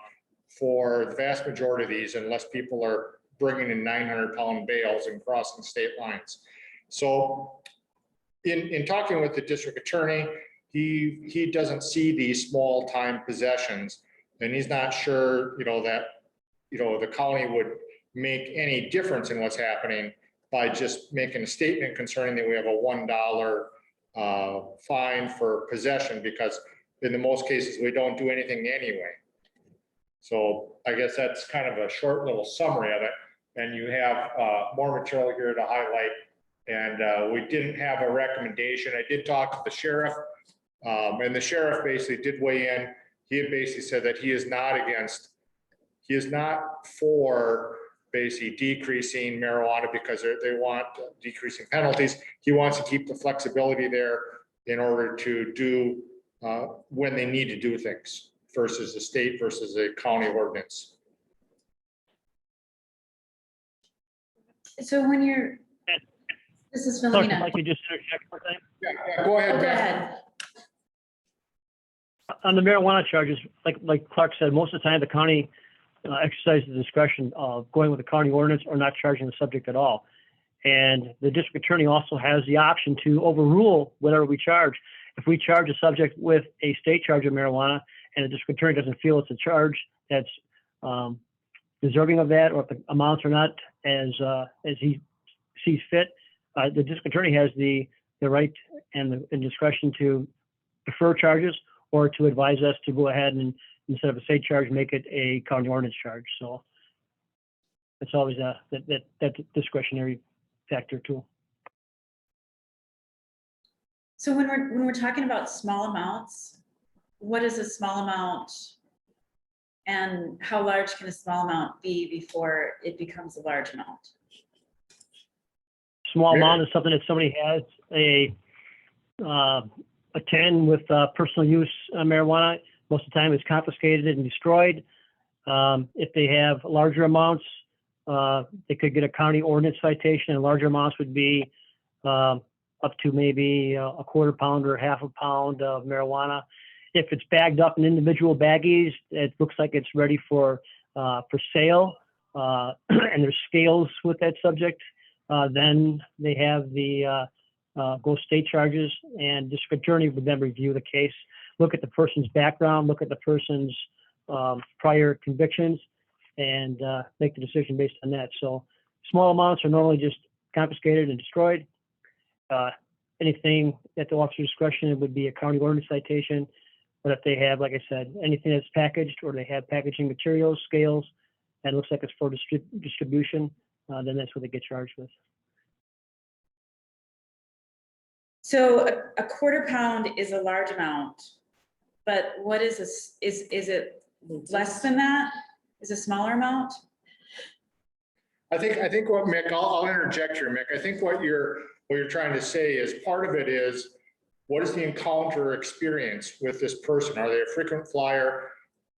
Speaker 8: for the vast majority of these, unless people are bringing in 900-pound bales and crossing state lines. So in talking with the district attorney, he doesn't see these small time possessions, and he's not sure, that, the county would make any difference in what's happening by just making a statement concerning that we have a $1 fine for possession, because in the most cases, we don't do anything anyway. So I guess that's kind of a short little summary of it. And you have more material here to highlight. And we didn't have a recommendation. I did talk to the sheriff, and the sheriff basically did weigh in. He had basically said that he is not for basically decreasing marijuana because they want decreasing penalties. He wants to keep the flexibility there in order to do when they need to do things versus the state versus a county ordinance.
Speaker 4: So when you're, this is
Speaker 13: Clerk, if
Speaker 4: Philomena.
Speaker 13: I could just interject one thing.
Speaker 8: Yeah, go ahead,
Speaker 4: Go
Speaker 8: Beth.
Speaker 4: ahead.
Speaker 13: On the marijuana charges, like Clark said, most of the time the county exercises the discretion of going with the county ordinance or not charging the subject at all. And the district attorney also has the option to overrule whatever we charge. If we charge a subject with a state charge of marijuana and the district attorney doesn't feel it's a charge that's deserving of that, or if the amounts are not as he sees fit, the district attorney has the right and the discretion to defer charges or to advise us to go ahead and, instead of a state charge, make it a county ordinance charge. So it's always that discretionary factor too.
Speaker 4: So when we're talking about small amounts, what is a small amount? And how large can a small amount be before it becomes a large amount?
Speaker 13: Small amount is something that somebody has a 10 with personal use marijuana. Most of the time it's confiscated and destroyed. If they have larger amounts, they could get a county ordinance citation, and larger amounts would be up to maybe a quarter pound or half a pound of marijuana. If it's bagged up in individual baggies, it looks like it's ready for sale, and there's scales with that subject, then they have the go state charges, and district attorney would then review the case, look at the person's background, look at the person's prior convictions, and make the decision based on that. So small amounts are normally just confiscated and destroyed. Anything at the officer's discretion would be a county ordinance citation. But if they have, like I said, anything that's packaged, or they have packaging materials, scales, and looks like it's for distribution, then that's what they get charged with.
Speaker 4: So a quarter pound is a large amount, but what is this? Is it less than that? Is a smaller amount?
Speaker 8: I think what Mick, I'll interject here, Mick. I think what you're trying to say is part of it is, what is the encounter experience with this person? Are they a frequent flyer?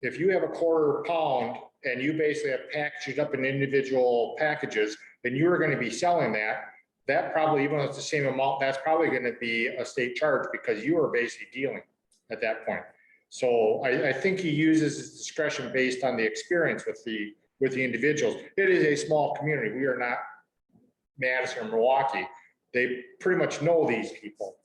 Speaker 8: If you have a quarter pound and you basically have packaged up in individual packages, then you are going to be selling that probably, even though it's the same amount, that's probably going to be a state charge, because you are basically dealing at that point. So I think he uses his discretion based on the experience with the individuals. It is a small community. We are not Madison or Milwaukee. They pretty much know these people.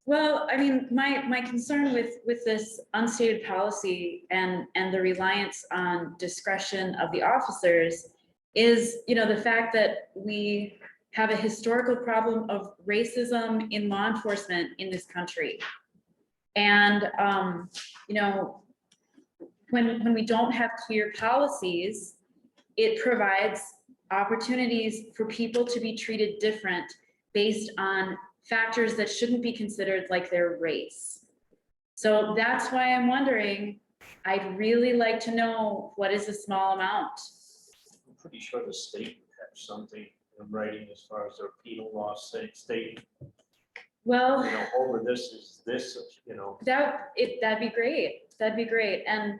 Speaker 4: Well, I mean, my concern with this unstated policy and the reliance on discretion of the officers is, the fact that we have a historical problem of racism in law enforcement in this country. And, when we don't have clear policies, it provides opportunities for people to be treated different based on factors that shouldn't be considered, like their race. So that's why I'm wondering, I'd really like to know what is a small amount.
Speaker 3: I'm pretty sure the state would have something in writing as far as their penal law state,
Speaker 4: Well,
Speaker 3: over this is this,
Speaker 4: that'd be great. That'd be great. And,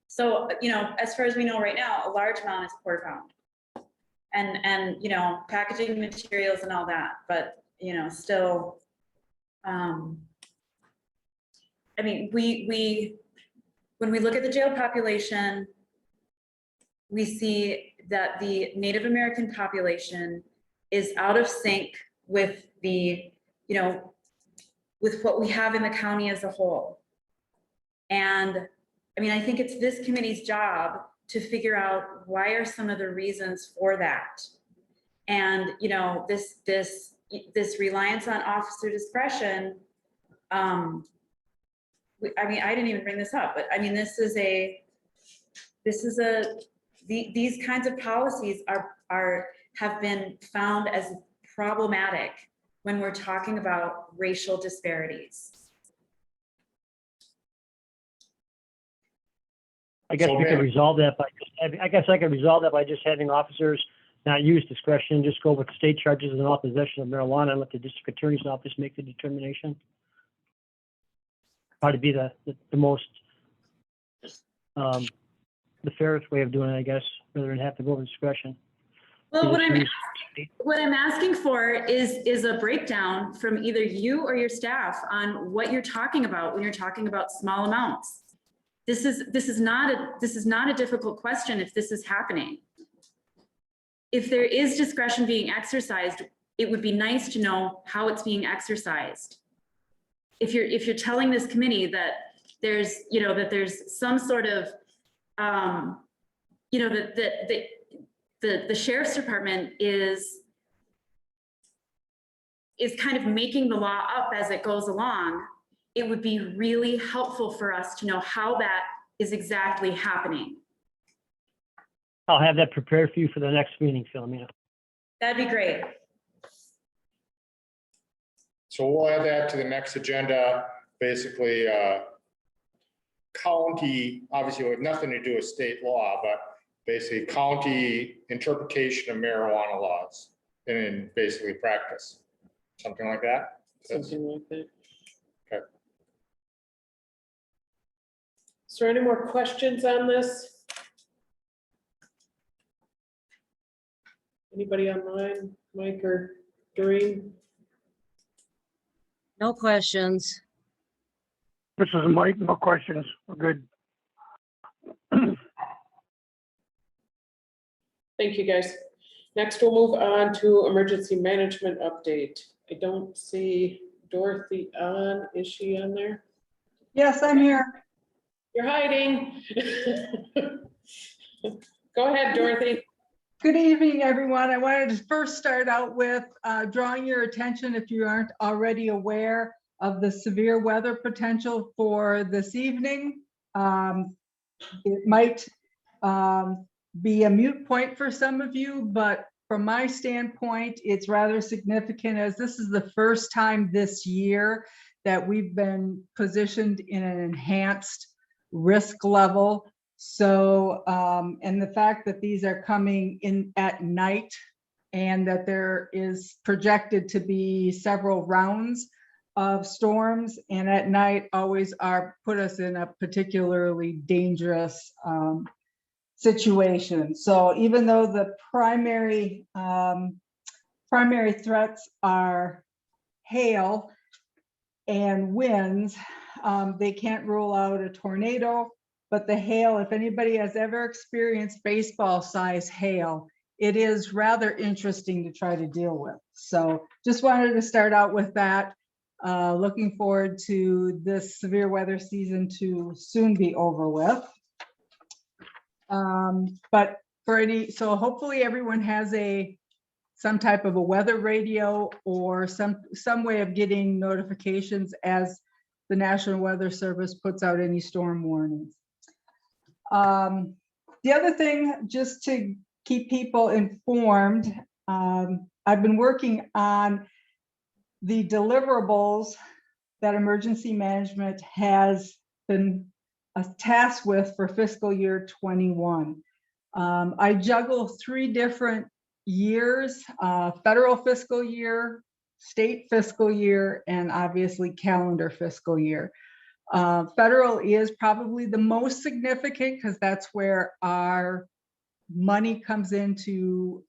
Speaker 4: so, as far as we know right now, a large amount is £1/4. And, packaging materials and all that, but, still, I mean, when we look at the jail population, we see that the Native American population is out of sync with the, with what we have in the county as a whole. And I mean, I think it's this committee's job to figure out why are some of the reasons for that. And, this reliance on officer discretion, I mean, I didn't even bring this up, but I mean, these kinds of policies have been found as problematic when we're talking about racial disparities.
Speaker 13: I guess
Speaker 8: So,
Speaker 13: we could
Speaker 8: ma'am-
Speaker 13: resolve that by just having, I guess I could resolve that by just having officers not use discretion, just go with state charges and all possession of marijuana and let the district attorney's office make the determination. Probably be the most, the fairest way of doing it, I guess, rather than have to go with discretion.
Speaker 4: Well, what I'm asking for is a breakdown from either you or your staff on what you're talking about when you're talking about small amounts. This is not a difficult question if this is happening. If there is discretion being exercised, it would be nice to know how it's being exercised. If you're telling this committee that there's, that there's some sort of, that the sheriff's department is kind of making the law up as it goes along, it would be really helpful for us to know how that is exactly happening.
Speaker 13: I'll have that prepared for you for the next meeting, Philomena.
Speaker 4: That'd be great.
Speaker 8: So we'll add that to the next agenda, basically, county, obviously we have nothing to do with state law, but basically county interpretation of marijuana laws and in basically practice, something like that.
Speaker 1: Something like that.
Speaker 8: Okay.
Speaker 1: Is there any more questions on this? Anybody online, Mike or Doreen?
Speaker 6: No questions.
Speaker 11: This is Mike, no questions, we're good.
Speaker 1: Thank you, guys. Next, we'll move on to emergency management update. I don't see Dorothy on. Is she on there?
Speaker 14: Yes, I'm here.
Speaker 1: You're hiding. Go ahead, Dorothy.
Speaker 14: Good evening, everyone. I wanted to first start out with drawing your attention, if you aren't already aware, of the severe weather potential for this evening. It might be a moot point for some of you, but from my standpoint, it's rather significant, as this is the first time this year that we've been positioned in an enhanced risk level. So, and the fact that these are coming in at night and that there is projected to be several rounds of storms, and at night always put us in a particularly dangerous situation. So even though the primary threats are hail and winds, they can't rule out a tornado, but the hail, if anybody has ever experienced baseball size hail, it is rather interesting to try to deal with. So just wanted to start out with that. Looking forward to this severe weather season to soon be over with. But so hopefully everyone has some type of a weather radio or some way of getting notifications as the National Weather Service puts out any storm warnings. The other thing, just to keep people informed, I've been working on the deliverables that emergency management has been tasked with for fiscal year 21. I juggle 3 different years, federal fiscal year, state fiscal year, and obviously calendar fiscal year. Federal is probably the most significant because that's where our money comes in to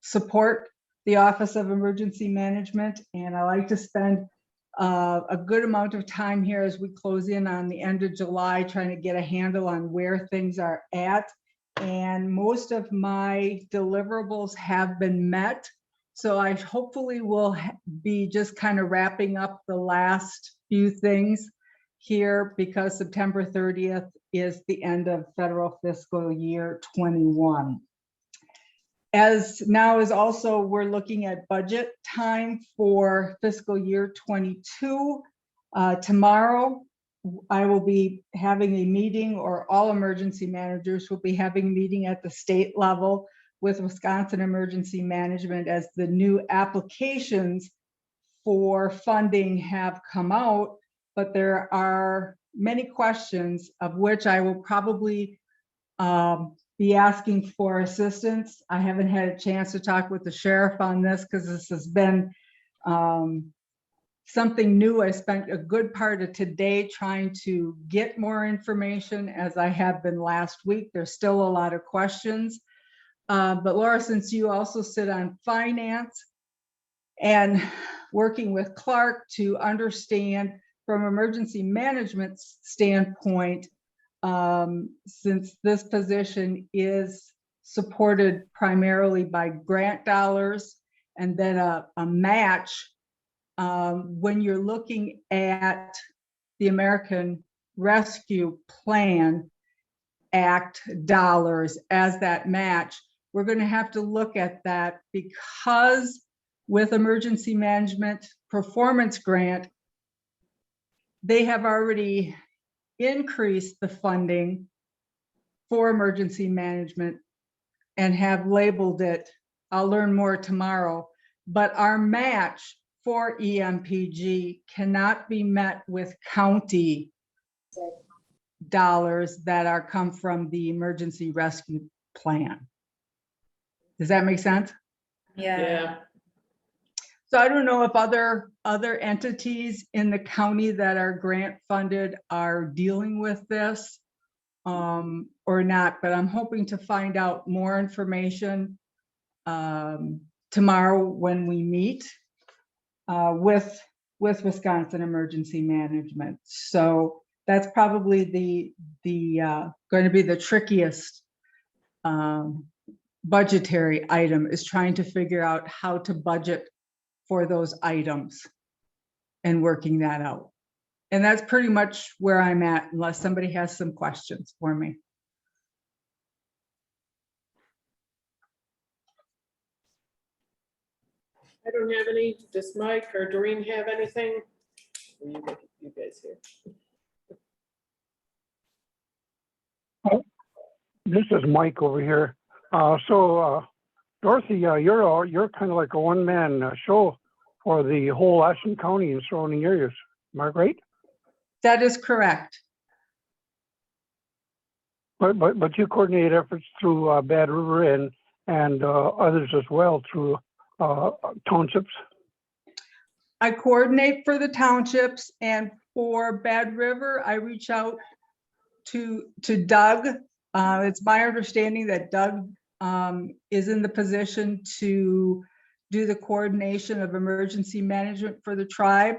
Speaker 14: support the Office of Emergency Management. And I like to spend a good amount of time here as we close in on the end of July, trying to get a handle on where things are at. And most of my deliverables have been met. So I hopefully will be just kind of wrapping up the last few things here, because September 30th is the end of federal fiscal year 21. As now is also, we're looking at budget time for fiscal year 22. Tomorrow, I will be having a meeting, or all emergency managers will be having a meeting at the state level with Wisconsin Emergency Management, as the new applications for funding have come out. But there are many questions, of which I will probably be asking for assistance. I haven't had a chance to talk with the sheriff on this because this has been something new. I spent a good part of today trying to get more information, as I have been last week. There's still a lot of questions. But Laura, since you also sit on finance and working with Clark to understand from emergency management standpoint, since this position is supported primarily by grant dollars and then a match, when you're looking at the American Rescue Plan Act dollars as that match, we're going to have to look at that, because with emergency management performance grant, they have already increased the funding for emergency management and have labeled it, I'll learn more tomorrow, but our match for EMPG cannot be met with county dollars that are come from the emergency rescue plan. Does that make sense?
Speaker 1: Yeah.
Speaker 14: So I don't know if other entities in the county that are grant funded are dealing with this or not, but I'm hoping to find out more information tomorrow when we meet with Wisconsin Emergency Management. So that's probably going to be the trickiest budgetary item, is trying to figure out how to budget for those items and working that out. And that's pretty much where I'm at, unless somebody has some questions for me.
Speaker 1: I don't have any. Does Mike or Doreen have anything? Or you guys here?
Speaker 11: This is Mike over here. Dorothy, you're kind of like a one-man show for the whole Ashland County and surrounding areas. Am I right?
Speaker 14: That is correct.
Speaker 11: But you coordinate efforts through Bad River and others as well, through townships.
Speaker 14: I coordinate for the townships, and for Bad River, I reach out to Doug. It's my understanding that Doug is in the position to do the coordination of emergency management for the tribe.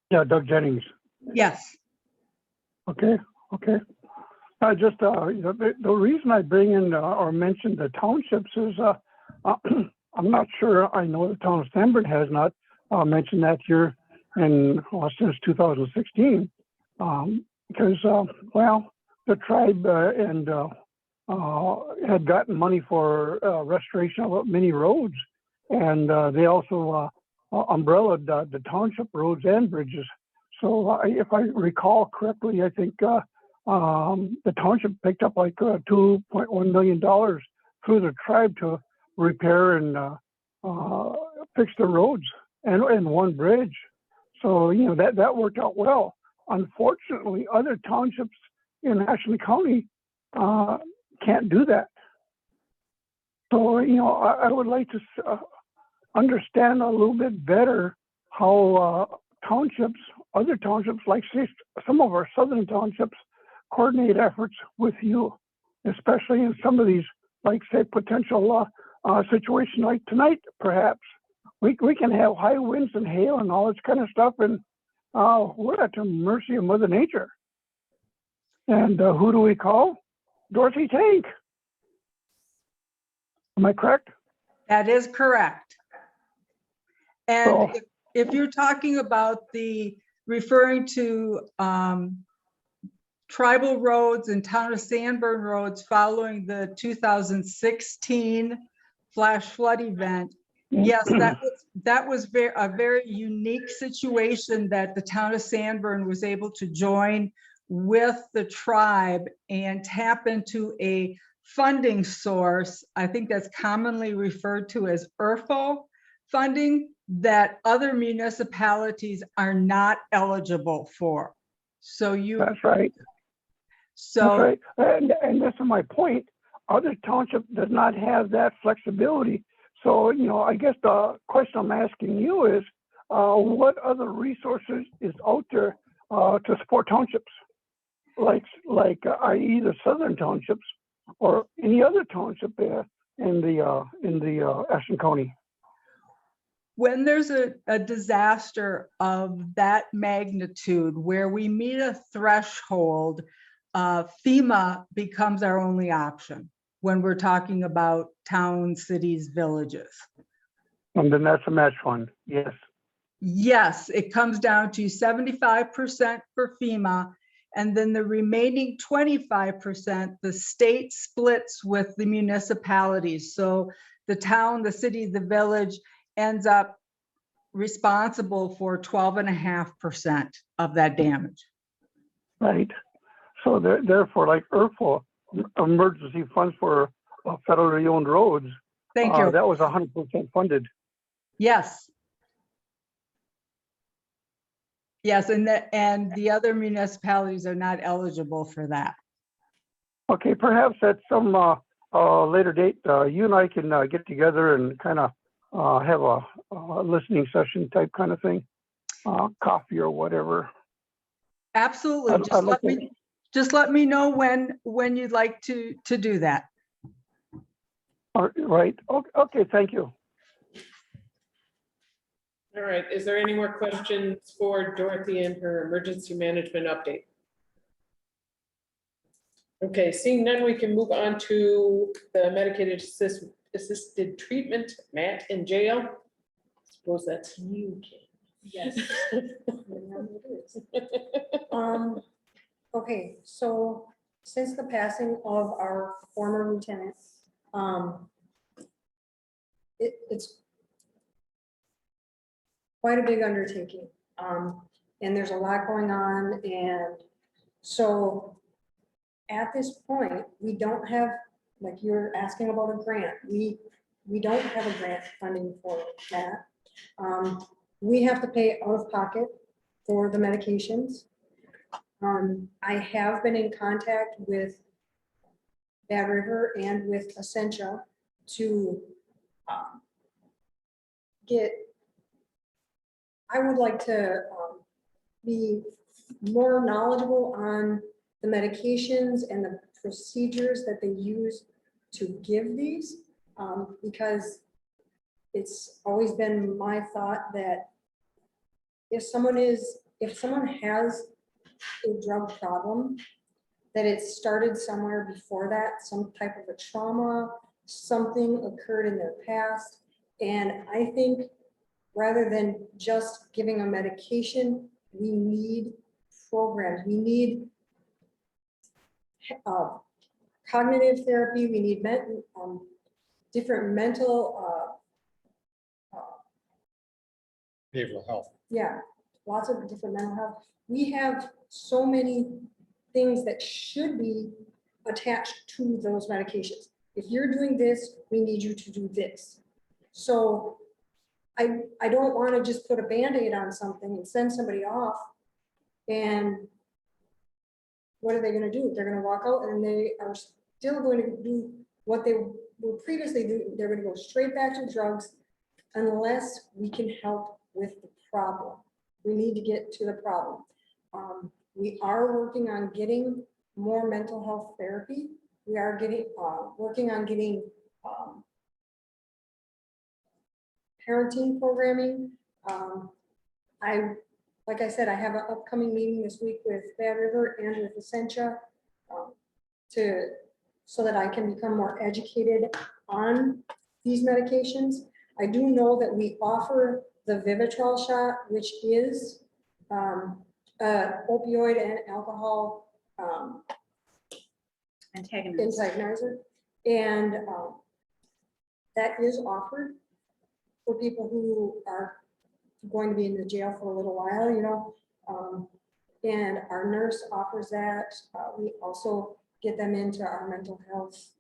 Speaker 11: Yeah, Doug Jennings.
Speaker 14: Yes.
Speaker 11: Okay. The reason I bring in or mention the townships is I'm not sure. I know the town of Sanborn has not mentioned that here since 2016, because the tribe had gotten money for restoration of many roads, and they also umbrellaed the township roads and bridges. So if I recall correctly, I think the township picked up like $2.1 million through the tribe to repair and fix the roads and one bridge. So, you know, that worked out well. Unfortunately, other townships in Ashland County can't do that. So, you know, I would like to understand a little bit better how townships, other townships, like say, some of our southern townships, coordinate efforts with you, especially in some of these, like say, potential situation like tonight, perhaps. We can have high winds and hail and all this kind of stuff, and we're at the mercy of Mother Nature. And who do we call? Dorothy Tank. Am I correct?
Speaker 14: That is correct. And
Speaker 11: So-
Speaker 14: if you're talking about referring to tribal roads and town of Sanborn roads following the 2016 flash flood event, yes, that was a very unique situation that the town of Sanborn was able to join with the tribe and tap into a funding source. I think that's commonly referred to as IRFO funding that other municipalities are not eligible for. So
Speaker 11: That's right.
Speaker 14: So
Speaker 11: that's right. And that's my point. Other township does not have that flexibility. So, you know, I guess the question I'm asking you is, what other resources is out there to support townships, like i.e. the southern townships or any other township there in the Ashland County?
Speaker 14: when there's a disaster of that magnitude where we meet a threshold, FEMA becomes our only option when we're talking about towns, cities, villages.
Speaker 11: And then that's a match fund, yes.
Speaker 14: Yes, it comes down to 75% for FEMA, and then the remaining 25%, the state splits with the municipalities. So the town, the city, the village ends up responsible for 12.5% of that damage.
Speaker 11: Right. So therefore, like IRFO, emergency funds for federally owned roads.
Speaker 14: Thank you.
Speaker 11: That was 100% funded.
Speaker 14: Yes. Yes, and the other municipalities are not eligible for that.
Speaker 11: Okay, perhaps at some later date, you and I can get together and kind of have a listening session type kind of thing, coffee or whatever.
Speaker 14: Absolutely. Just let me know when you'd like to do that.
Speaker 11: All right. Okay. Thank you.
Speaker 1: All right, is there any more questions for Dorothy and her emergency management update? Okay, seeing none, we can move on to the medicated assisted treatment. Matt in jail. Suppose that's you, Kim.
Speaker 12: Yes. Okay, so since the passing of our former lieutenant, it's quite a big undertaking. And there's a lot going on. And so at this point, we don't have, like you're asking about a grant, we don't have a grant funding for that. We have to pay out of pocket for the medications. I have been in contact with Bad River and with Essentia to I would like to be more knowledgeable on the medications and the procedures that they use to give these, because it's always been my thought that if someone has a drug problem, that it started somewhere before that, some type of a trauma, something occurred in their past. And I think rather than just giving a medication, we need programs. We need cognitive therapy. We need different mental,
Speaker 10: Behavioral health.
Speaker 12: yeah, lots of different mental health. We have so many things that should be attached to those medications. If you're doing this, we need you to do this. So I don't want to just put a Band-Aid on something and send somebody off. And what are they gonna do? They're gonna walk out and they are still going to do what they were previously doing. They're gonna go straight back to drugs unless we can help with the problem. We need to get to the problem. We are working on getting more mental health therapy. We are working on getting parenting programming. Like I said, I have an upcoming meeting this week with Bad River and with Essentia so that I can become more educated on these medications. I do know that we offer the Vivitrol shot, which is opioid and alcohol antagonizer. And that is offered for people who are going to be in the jail for a little while, you know. And our nurse offers that. We also get them into our mental health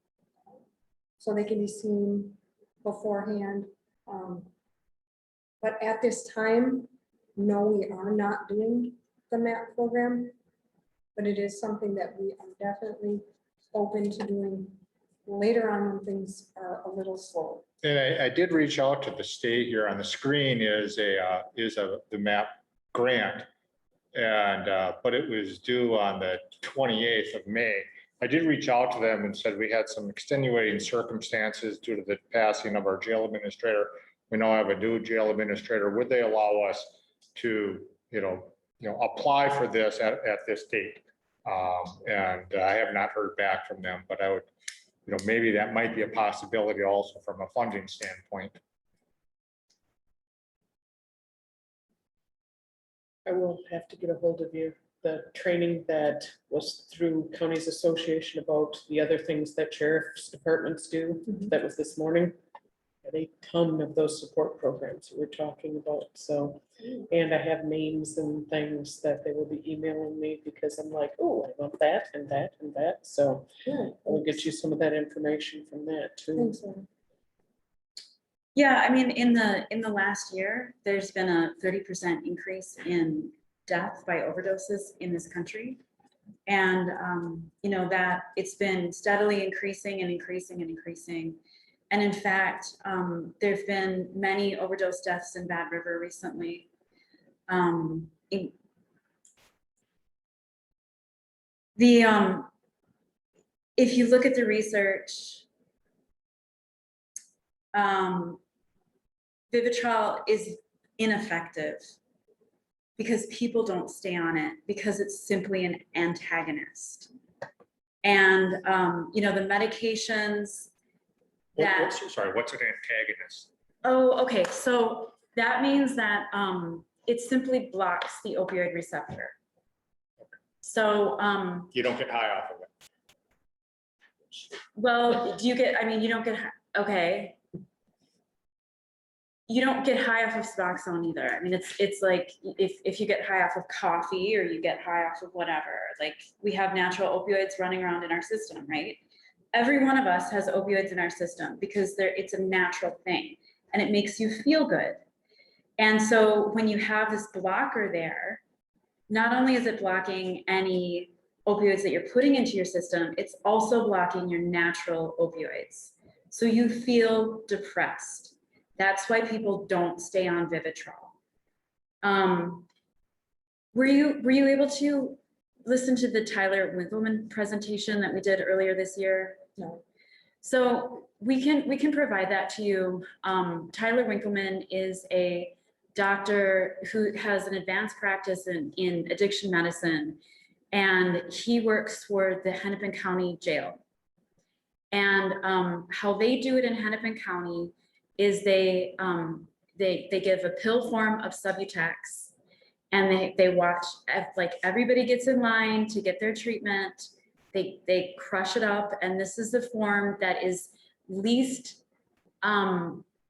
Speaker 12: so they can be seen beforehand. But at this time, no, we are not doing the MAP program, but it is something that we are definitely open to doing later on when things are a little slower.
Speaker 10: And I did reach out to the state. Here on the screen is the MAP grant. And, but it was due on the 28th of May. I did reach out to them and said we had some extenuating circumstances due to the passing of our jail administrator. We now have a new jail administrator. Would they allow us to, apply for this at this date? And I have not heard back from them, but I would, maybe that might be a possibility also from a funding standpoint.
Speaker 1: I will have to get a hold of you. The training that was through Counties Association about the other things that sheriff's departments do, that was this morning. Had a ton of those support programs we're talking about. So, and I have names and things that they will be emailing me because I'm like, oh, I want that and that and that. So I'll get you some of that information from that too.
Speaker 12: Thanks, Lauren.
Speaker 4: Yeah, I mean, in the last year, there's been a 30% increase in death by overdoses in this country. And, that it's been steadily increasing and increasing and increasing. And in fact, there've been many overdose deaths in Bad River recently. If you look at the research, Vivitrol is ineffective because people don't stay on it because it's simply an antagonist. And, the medications that...
Speaker 10: What's an antagonist?
Speaker 4: Oh, okay. So that means that it simply blocks the opioid receptor. So
Speaker 10: You don't get high off of it.
Speaker 4: well, you don't get, okay. You don't get high off of Suboxone either. I mean, it's like if you get high off of coffee or you get high off of whatever, like we have natural opioids running around in our system, right? Every one of us has opioids in our system because it's a natural thing and it makes you feel good. And so when you have this blocker there, not only is it blocking any opioids that you're putting into your system, it's also blocking your natural opioids. So you feel depressed. That's why people don't stay on Vivitrol. Were you able to listen to the Tyler Winkleman presentation that we did earlier this year?
Speaker 12: No.
Speaker 4: So we can provide that to you. Tyler Winkleman is a doctor who has an advanced practice in addiction medicine, and he works for the Hennepin County Jail. And how they do it in Hennepin County is they give a pill form of Subutex, and they watch, like everybody gets in line to get their treatment. They crush it up, and this is the form that is least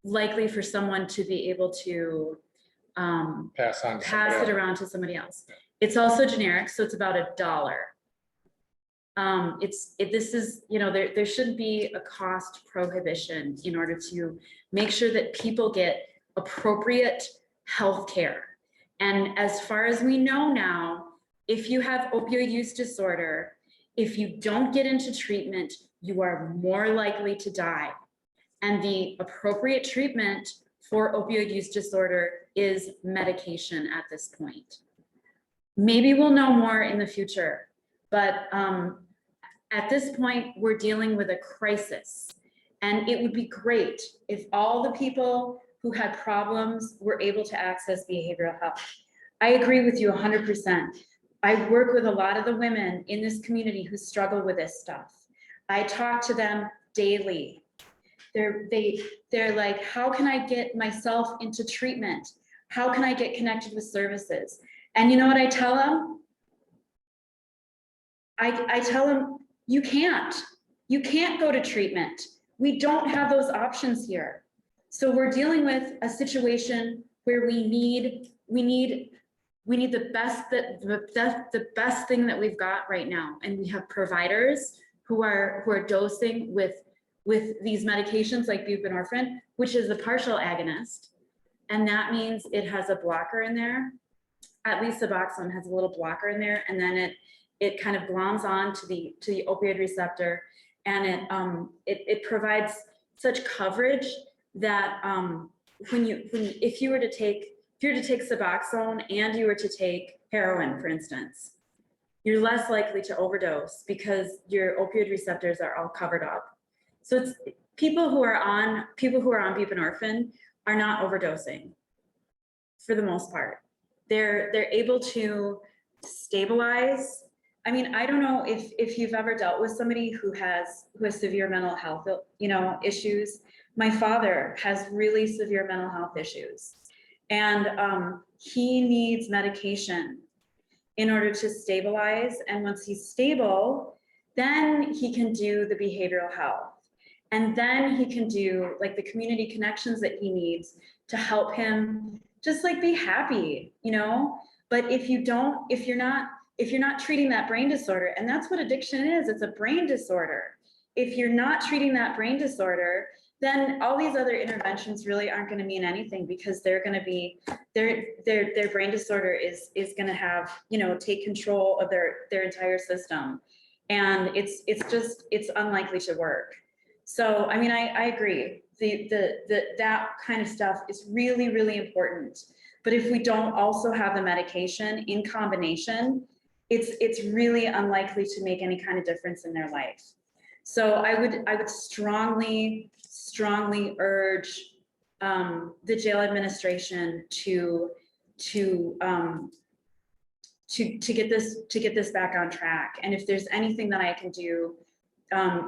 Speaker 4: likely for someone to be able to
Speaker 10: Pass
Speaker 4: it around to somebody else. It's also generic, so it's about $1. This is, there shouldn't be a cost prohibition in order to make sure that people get appropriate health care. And as far as we know now, if you have opioid use disorder, if you don't get into treatment, you are more likely to die. And the appropriate treatment for opioid use disorder is medication at this point. Maybe we'll know more in the future, but at this point, we're dealing with a crisis. And it would be great if all the people who had problems were able to access behavioral health. I agree with you 100%. I work with a lot of the women in this community who struggle with this stuff. I talk to them daily. They're like, how can I get myself into treatment? How can I get connected with services? And you know what I tell them? I tell them, you can't go to treatment. We don't have those options here. So we're dealing with a situation where we need the best thing that we've got right now. And we have providers who are dosing with these medications like buprenorphine, which is a partial agonist. And that means it has a blocker in there. At least Suboxone has a little blocker in there, and then it kind of gloms on to the opioid receptor, and it provides such coverage that if you were to take Suboxone and you were to take heroin, for instance, you're less likely to overdose because your opioid receptors are all covered up. So it's people who are on buprenorphine are not overdosing for the most part. They're able to stabilize. I mean, I don't know if you've ever dealt with somebody who has severe mental health, issues. My father has really severe mental health issues, and he needs medication in order to stabilize. And once he's stable, then he can do the behavioral health, and then he can do like the community connections that he needs to help him just like be happy, But if you're not treating that brain disorder, and that's what addiction is, it's a brain disorder. If you're not treating that brain disorder, then all these other interventions really aren't going to mean anything, because they're going to be their brain disorder is going to have, take control of their entire system. And it's unlikely to work. So, I mean, I agree. That kind of stuff is really, really important. But if we don't also have the medication in combination, it's really unlikely to make any kind of difference in their life. So I would strongly urge the jail administration to get this back on track. And if there's anything that I can do,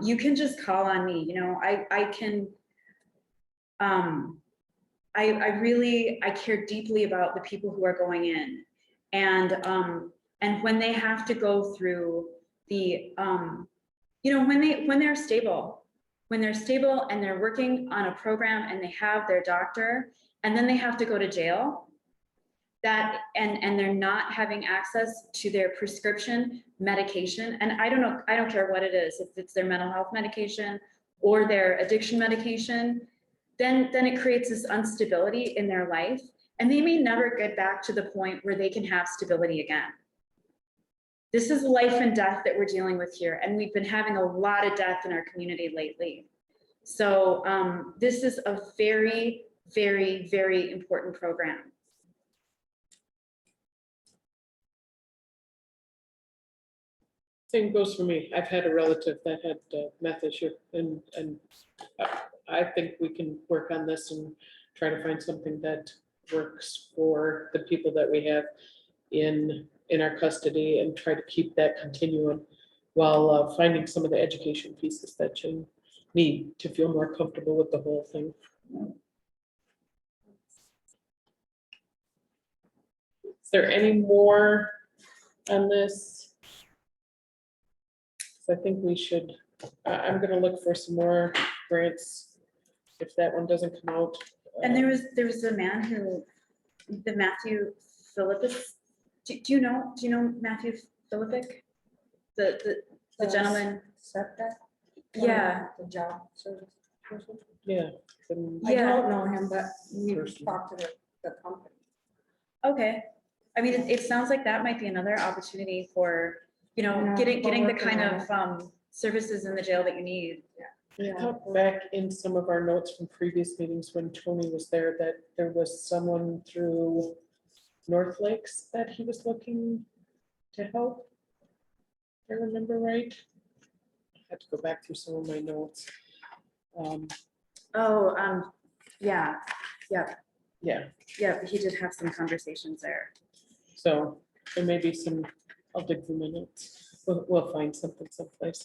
Speaker 4: you can just call on me. I care deeply about the people who are going in, and when they have to go through the, when they're stable and they're working on a program and they have their doctor, and then they have to go to jail, and they're not having access to their prescription medication. And I don't care what it is, if it's their mental health medication or their addiction medication, then it creates this instability in their life, and they may never get back to the point where they can have stability again. This is life and death that we're dealing with here, and we've been having a lot of death in our community lately. So this is a very, very, very important program.
Speaker 1: Same goes for me. I've had a relative that had meth issue, and I think we can work on this and try to find something that works for the people that we have in our custody, and try to keep that continuum while finding some of the education pieces that you need to feel more comfortable with the whole thing. Is there any more on this? So I think we should, I'm gonna look for some more grants if that one doesn't come out.
Speaker 4: And there was a man who, the Matthew Philippus, do you know Matthew Philippic? The gentleman.
Speaker 12: Accept that?
Speaker 4: Yeah.
Speaker 12: The job service person?
Speaker 1: Yeah, and
Speaker 12: I
Speaker 4: Yeah.
Speaker 12: don't know him, but we
Speaker 1: Person.
Speaker 12: talked to the company.
Speaker 4: Okay. I mean, it sounds like that might be another opportunity for,
Speaker 12: Yeah,
Speaker 4: getting
Speaker 12: we're
Speaker 4: the
Speaker 12: working
Speaker 4: kind
Speaker 12: on
Speaker 4: of services in the jail that you need.
Speaker 1: I thought back in some of our notes from previous meetings when Tony was there, that there was someone through North Lakes that he was looking to help. If I remember right. I had to go back through some of my notes.
Speaker 4: Oh, yeah,
Speaker 1: Yeah,
Speaker 4: yeah, he did have some conversations there.
Speaker 1: so there may be some, I'll dig through my notes. We'll find something someplace.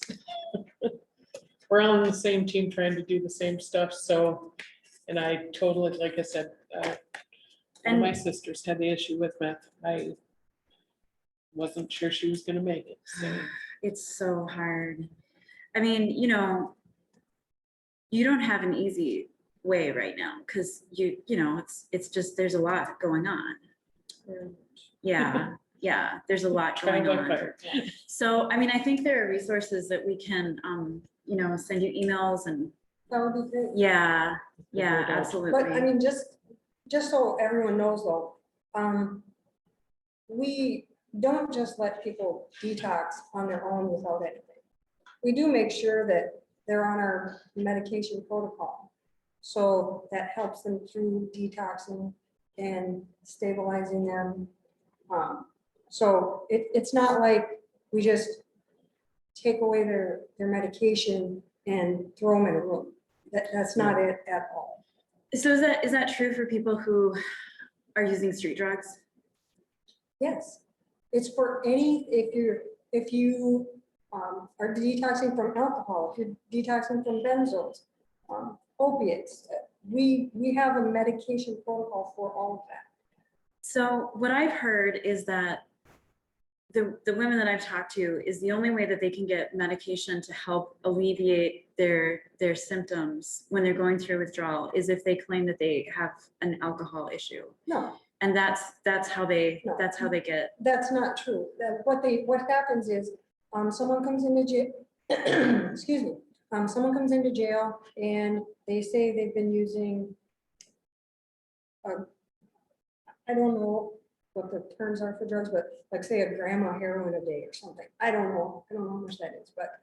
Speaker 1: We're all on the same team trying to do the same stuff, so, and I totally, like I said, one of my sisters had the issue with meth. I wasn't sure she was gonna make it, so.
Speaker 4: It's so hard. I mean, you don't have an easy way right now because it's just, there's a lot going on. Yeah, yeah, there's a lot
Speaker 1: Trial
Speaker 4: going
Speaker 1: by
Speaker 4: on.
Speaker 1: fire.
Speaker 4: So, I mean, I think there are resources that we can, send you emails and,
Speaker 12: That would be great.
Speaker 4: yeah,
Speaker 1: Figure it out.
Speaker 4: absolutely.
Speaker 12: But I mean, just so everyone knows though, we don't just let people detox on their own without anything. We do make sure that they're on our medication protocol. So that helps them through detoxing and stabilizing them. So it's not like we just take away their medication and throw them in a room. That's not it at all.
Speaker 4: So is that true for people who are using street drugs?
Speaker 12: Yes, it's for any, if you are detoxing from alcohol, if you're detoxing from benzos, opiates, we have a medication protocol for all of that.
Speaker 4: So what I've heard is that the women that I've talked to is the only way that they can get medication to help alleviate their symptoms when they're going through withdrawal is if they claim that they have an alcohol issue.
Speaker 12: No,
Speaker 4: And that's how they
Speaker 12: No.
Speaker 4: get.
Speaker 12: that's not true. What happens is, someone comes into jail, excuse me, someone comes into jail and they say they've been using, I don't know what the terms are for drugs, but like say a gram of heroin a day or something. I don't know how much that is, but,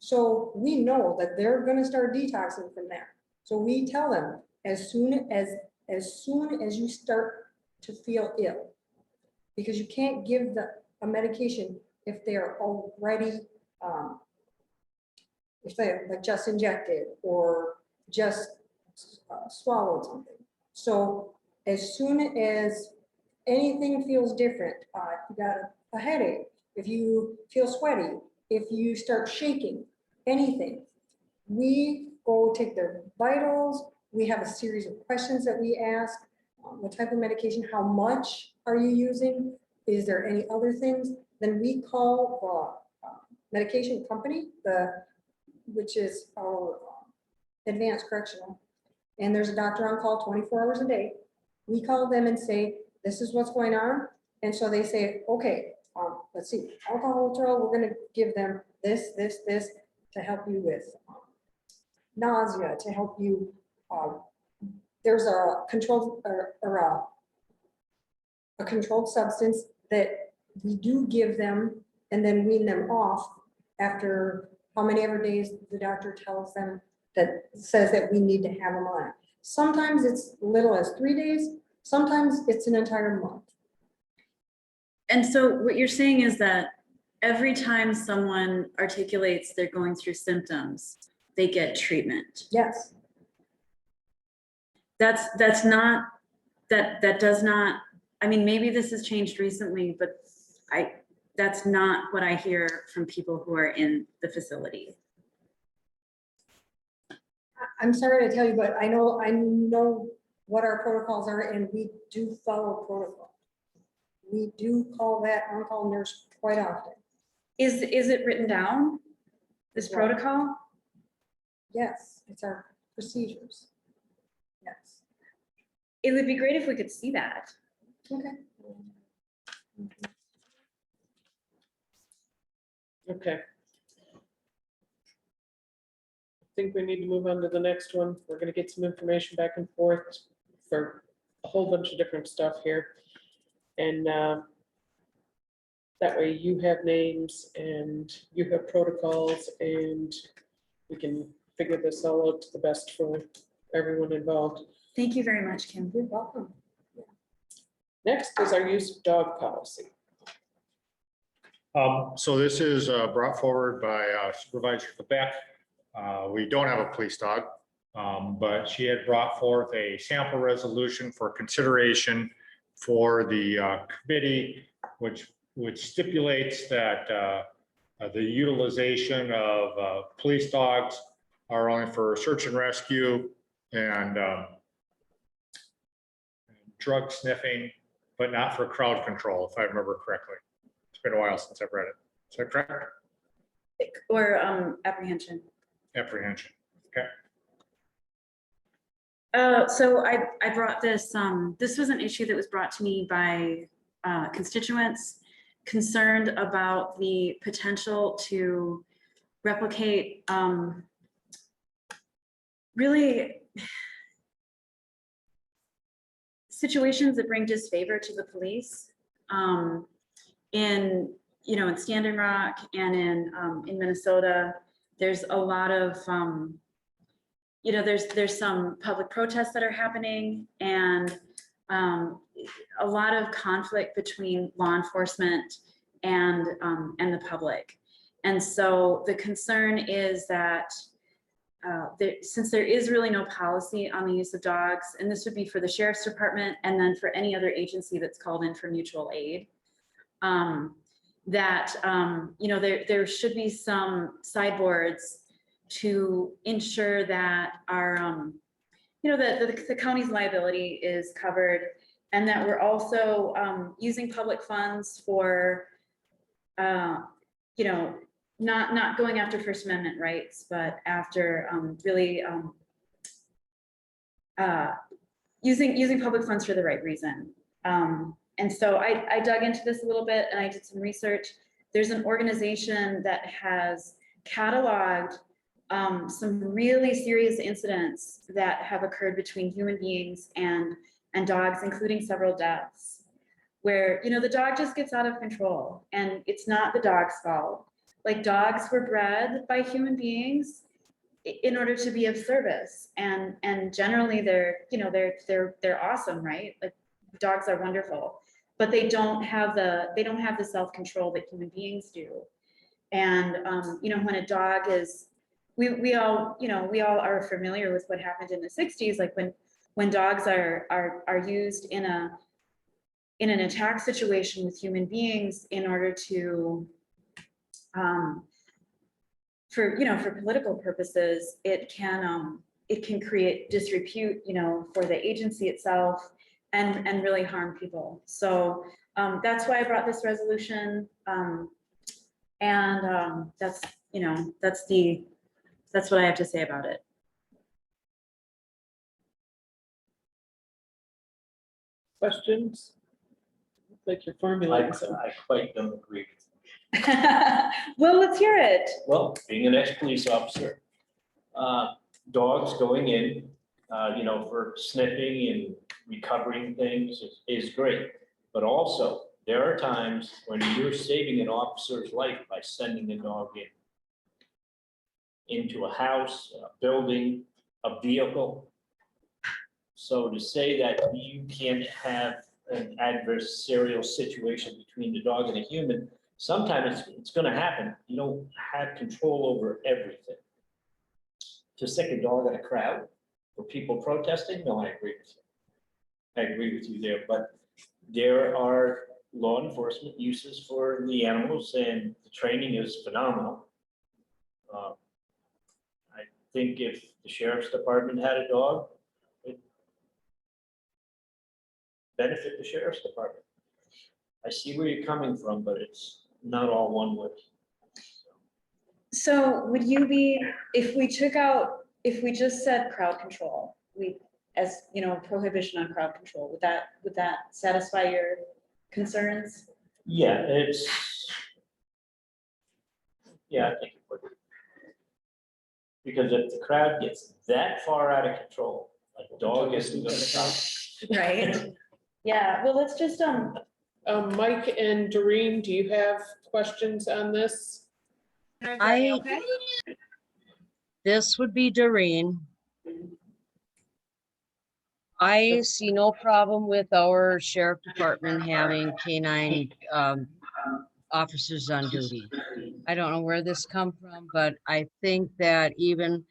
Speaker 12: so we know that they're gonna start detoxing from there. So we tell them as soon as you start to feel ill, because you can't give a medication if they're already, if they're like just injected or just swallowed something. So as soon as anything feels different, if you got a headache, if you feel sweaty, if you start shaking, anything, we go take their vitals. We have a series of questions that we ask. What type of medication, how much are you using? Is there any other things? Then we call the medication company, which is our Advanced Correctional. And there's a doctor on call 24 hours a day. We call them and say, this is what's going on. And so they say, okay, let's see, alcohol withdrawal, we're gonna give them this to help you with nausea, to help you, there's a controlled or a controlled substance that we do give them and then wean them off after how many ever days the doctor tells them that says that we need to have them on. Sometimes it's little as 3 days, sometimes it's an entire month.
Speaker 4: And so what you're saying is that every time someone articulates they're going through symptoms, they get treatment.
Speaker 12: Yes.
Speaker 4: That does not, I mean, maybe this has changed recently, but that's not what I hear from people who are in the facility.
Speaker 12: I'm sorry to tell you, but I know what our protocols are and we do follow protocol. We do call that on-call nurse quite often.
Speaker 4: Is it written down, this
Speaker 12: What?
Speaker 4: protocol?
Speaker 12: Yes, it's our procedures. Yes.
Speaker 4: It would be great if we could see that.
Speaker 12: Okay.
Speaker 1: Okay. think we need to move on to the next one. We're gonna get some information back and forth for a whole bunch of different stuff here. And that way you have names and you have protocols and we can figure this all out to the best for everyone involved.
Speaker 4: Thank you very much, Kim.
Speaker 12: You're welcome.
Speaker 1: Next is our use of dog policy.
Speaker 10: So this is brought forward by Supervisor Quebec. We don't have a police dog, but she had brought forth a sample resolution for consideration for the committee, which stipulates that the utilization of police dogs are only for search and rescue and drug sniffing, but not for crowd control, if I remember correctly. It's been a while since I've read it. Is that correct?
Speaker 4: Or apprehension.
Speaker 10: Apprehension. Okay.
Speaker 4: So I brought this, this was an issue that was brought to me by constituents concerned about the potential to replicate really situations that bring disfavor to the police in Standing Rock and in Minnesota. There's a lot of there's some public protests that are happening and a lot of conflict between law enforcement and the public. And so the concern is that since there is really no policy on the use of dogs, and this would be for the sheriff's department and then for any other agency that's called in for mutual aid, there should be some sideboards to ensure that our that the county's liability is covered, and that we're also using public funds for not going after First Amendment rights, but after using public funds for the right reason. And so I dug into this a little bit and I did some research. There's an organization that has cataloged some really serious incidents that have occurred between human beings and dogs, including several deaths, where the dog just gets out of control, and it's not the dog's fault. Like, dogs were bred by human beings in order to be of service, and generally they're awesome, right? Like, dogs are wonderful, but they don't have the self-control that human beings do. And when a dog is, we all are familiar with what happened in the 60s, like when dogs are used in an attack situation with human beings in order to for political purposes, it can create disrepute, for the agency itself and really harm people. So that's why I brought this resolution. That's what I have to say about it.
Speaker 1: Questions? Like you're formulating some.
Speaker 3: I quite don't agree.
Speaker 4: Well, let's hear it.
Speaker 3: Well, being an ex-police officer, dogs going in, for sniffing and recovering things is great. But also, there are times when you're saving an officer's life by sending a dog into a house, a building, a vehicle. So to say that you can't have an adversarial situation between the dog and a human, sometimes it's going to happen. You don't have control over everything. To stick a dog in a crowd for people protesting, no, I agree with you. I agree with you there, but there are law enforcement uses for the animals, and the training is phenomenal. I think if the sheriff's department had a dog, it'd benefit the sheriff's department. I see where you're coming from, but it's not all one way.
Speaker 4: So would you be, if we just said crowd control, prohibition on crowd control, would that satisfy your concerns?
Speaker 3: Yeah, I think it would. Because if the crowd gets that far out of control, a dog isn't gonna stop.
Speaker 4: Right? Yeah, well, let's just,
Speaker 1: Mike and Doreen, do you have questions on this?
Speaker 6: This would be Doreen. I see no problem with our sheriff department having canine officers on duty. I don't know where this come from, but I think that even,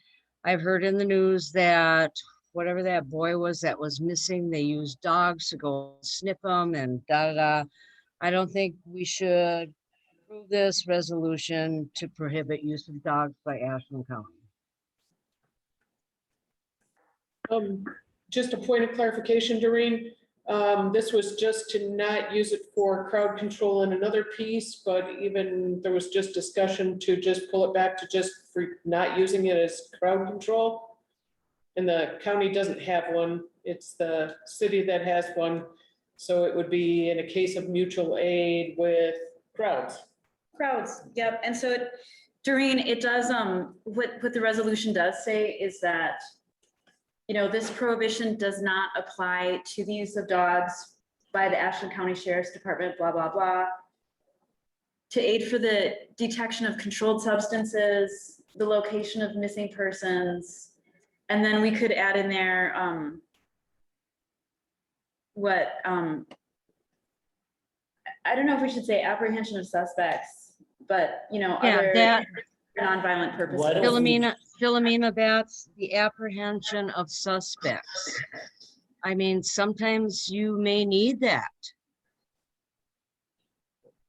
Speaker 6: I've heard in the news that whatever that boy was that was missing, they used dogs to go sniff them and da. I don't think we should approve this resolution to prohibit use of dogs by Ashland County.
Speaker 1: Just a point of clarification, Doreen. This was just to not use it for crowd control in another piece, but even there was just discussion to just pull it back to just for not using it as crowd control. And the county doesn't have one. It's the city that has one. So it would be in a case of mutual aid with crowds.
Speaker 4: crowds, yep. And so it, Doreen, it does, what the resolution does say is that, you know, this prohibition does not apply to the use of dogs by the Ashland County Sheriff's Department, blah, blah, blah. To aid for the detection of controlled substances, the location of missing persons. And then we could add in there, I don't know if we should say apprehension of suspects, but, you know,
Speaker 6: Yeah,
Speaker 4: other
Speaker 6: that-
Speaker 4: nonviolent purposes.
Speaker 6: Philomena, that's the apprehension of suspects. I mean, sometimes you may need that.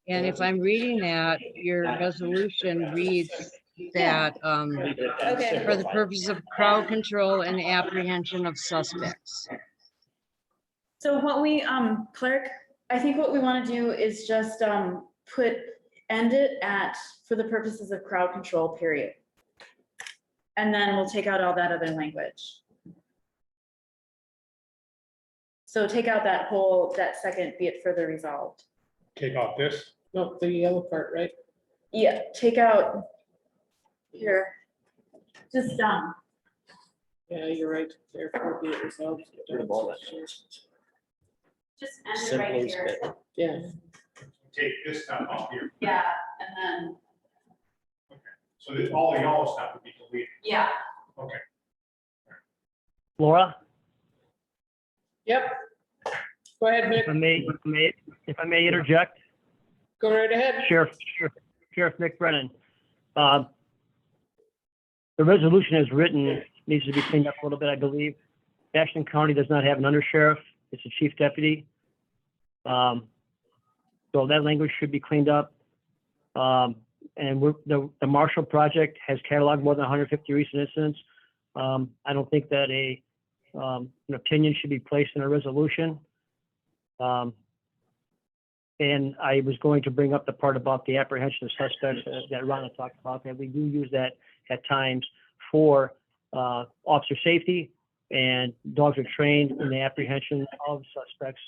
Speaker 6: And if I'm reading that, your resolution reads that,
Speaker 4: Okay.
Speaker 6: for the purpose of crowd control and apprehension of suspects.
Speaker 4: So what we, clerk, I think what we want to do is just, end it at, for the purposes of crowd control, period. And then we'll take out all that other language. So take out that whole, that second, be it further resolved.
Speaker 8: Take out this.
Speaker 1: No, the yellow part, right?
Speaker 4: Yeah, take out here. Just,
Speaker 1: Yeah, you're right. Therefore be it resolved.
Speaker 4: just end it
Speaker 3: Simple
Speaker 4: right
Speaker 3: as
Speaker 4: here.
Speaker 3: that.
Speaker 1: Yeah,
Speaker 8: Take this stuff off here.
Speaker 4: Yeah, and then,
Speaker 8: So that all the yellow stuff would be deleted.
Speaker 4: yeah.
Speaker 8: Okay.
Speaker 13: Laura,
Speaker 1: yep. Go ahead, Nick.
Speaker 13: if I may interject,
Speaker 1: Go right ahead.
Speaker 13: Sheriff Nick Brennan. The resolution as written needs to be cleaned up a little bit, I believe. Ashland County does not have an undersheriff, it's a chief deputy. So that language should be cleaned up. And the Marshall Project has cataloged more than 150 recent incidents. I don't think that an opinion should be placed in a resolution. And I was going to bring up the part about the apprehension of suspects that Rhonda talked about, that we do use that at times for officer safety, and dogs are trained in the apprehension of suspects.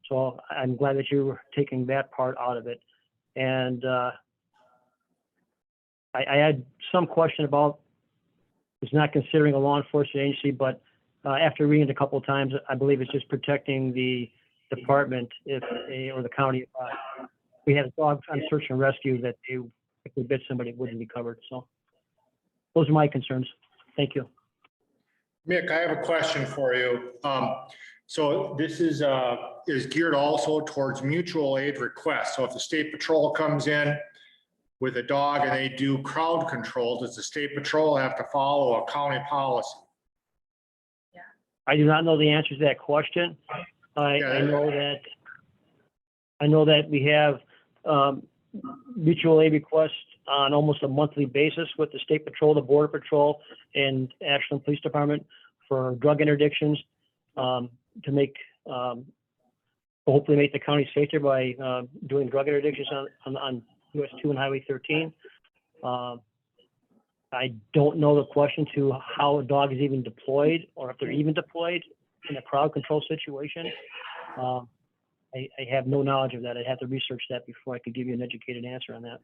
Speaker 13: So I'm glad that you were taking that part out of it. And I had some question about it's not considering a law enforcement agency, but after reading it a couple of times, I believe it's just protecting the department or the county. We have dogs on search and rescue that if we bit somebody, it wouldn't be covered. So those are my concerns. Thank you.
Speaker 10: Mick, I have a question for you. So this is geared also towards mutual aid requests. So if the state patrol comes in with a dog and they do crowd control, does the state patrol have to follow a county policy?
Speaker 13: I do not know the answer to that question. I know that we have mutual aid requests on almost a monthly basis with the state patrol, the border patrol, and Ashland Police Department for drug interdictions, to make hopefully make the county safer by doing drug interdictions on US 2 and Highway 13. I don't know the question to how a dog is even deployed, or if they're even deployed in a crowd control situation. I have no knowledge of that. I'd have to research that before I could give you an educated answer on that.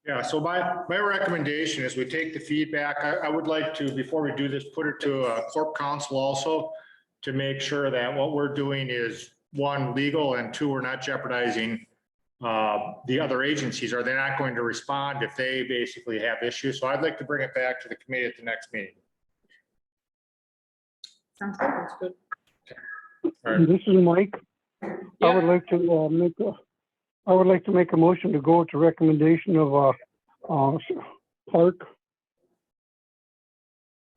Speaker 10: Yeah, so my recommendation is we take the feedback. I would like to, before we do this, put it to Corp Council also to make sure that what we're doing is, one, legal, and two, we're not jeopardizing the other agencies. Are they not going to respond if they basically have issues? So I'd like to bring it back to the committee at the next meeting.
Speaker 4: Sounds good.
Speaker 1: That's good.
Speaker 10: All right.
Speaker 11: This is Mike. I would like to make a motion to go with the recommendation of Clark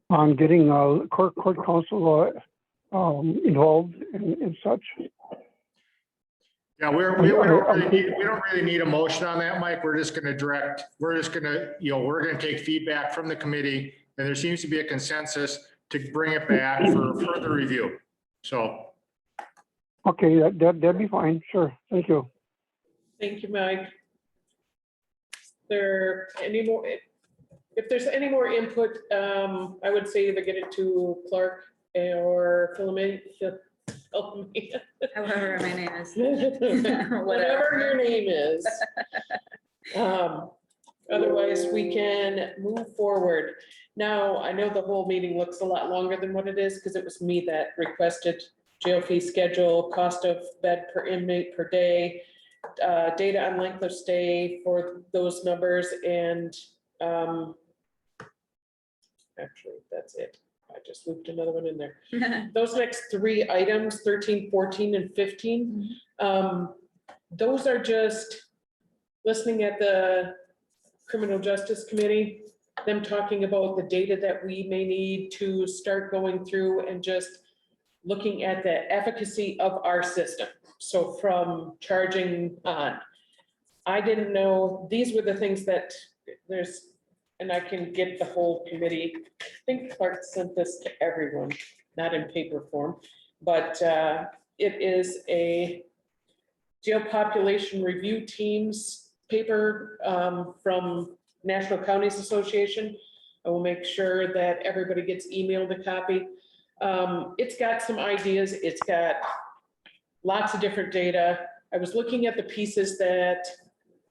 Speaker 11: on getting court counsel involved in such.
Speaker 10: Yeah, we don't really need a motion on that, Mike. We're just gonna we're gonna take feedback from the committee, and there seems to be a consensus to bring it back for further review. So.
Speaker 11: Okay, that'd be fine. Sure. Thank you.
Speaker 1: Thank you, Mike. There any more, if there's any more input, I would say either get it to Clark or Philomena.
Speaker 4: However my name is.
Speaker 1: Whatever your name is. Otherwise, we can move forward. Now, I know the whole meeting looks a lot longer than what it is because it was me that requested jail fee schedule, cost of bed per inmate per day, data on length of stay for those numbers, and actually, that's it. I just looped another one in there. Those next three items, 13, 14, and 15, those are just listening at the Criminal Justice Committee, them talking about the data that we may need to start going through and just looking at the efficacy of our system. So from charging on, I didn't know, these were the things that there's, and I can get the whole committee. I think Clark sent this to everyone, not in paper form, but it is a jail population review teams paper from National Counties Association. I will make sure that everybody gets emailed a copy. It's got some ideas. It's got lots of different data. I was looking at the pieces that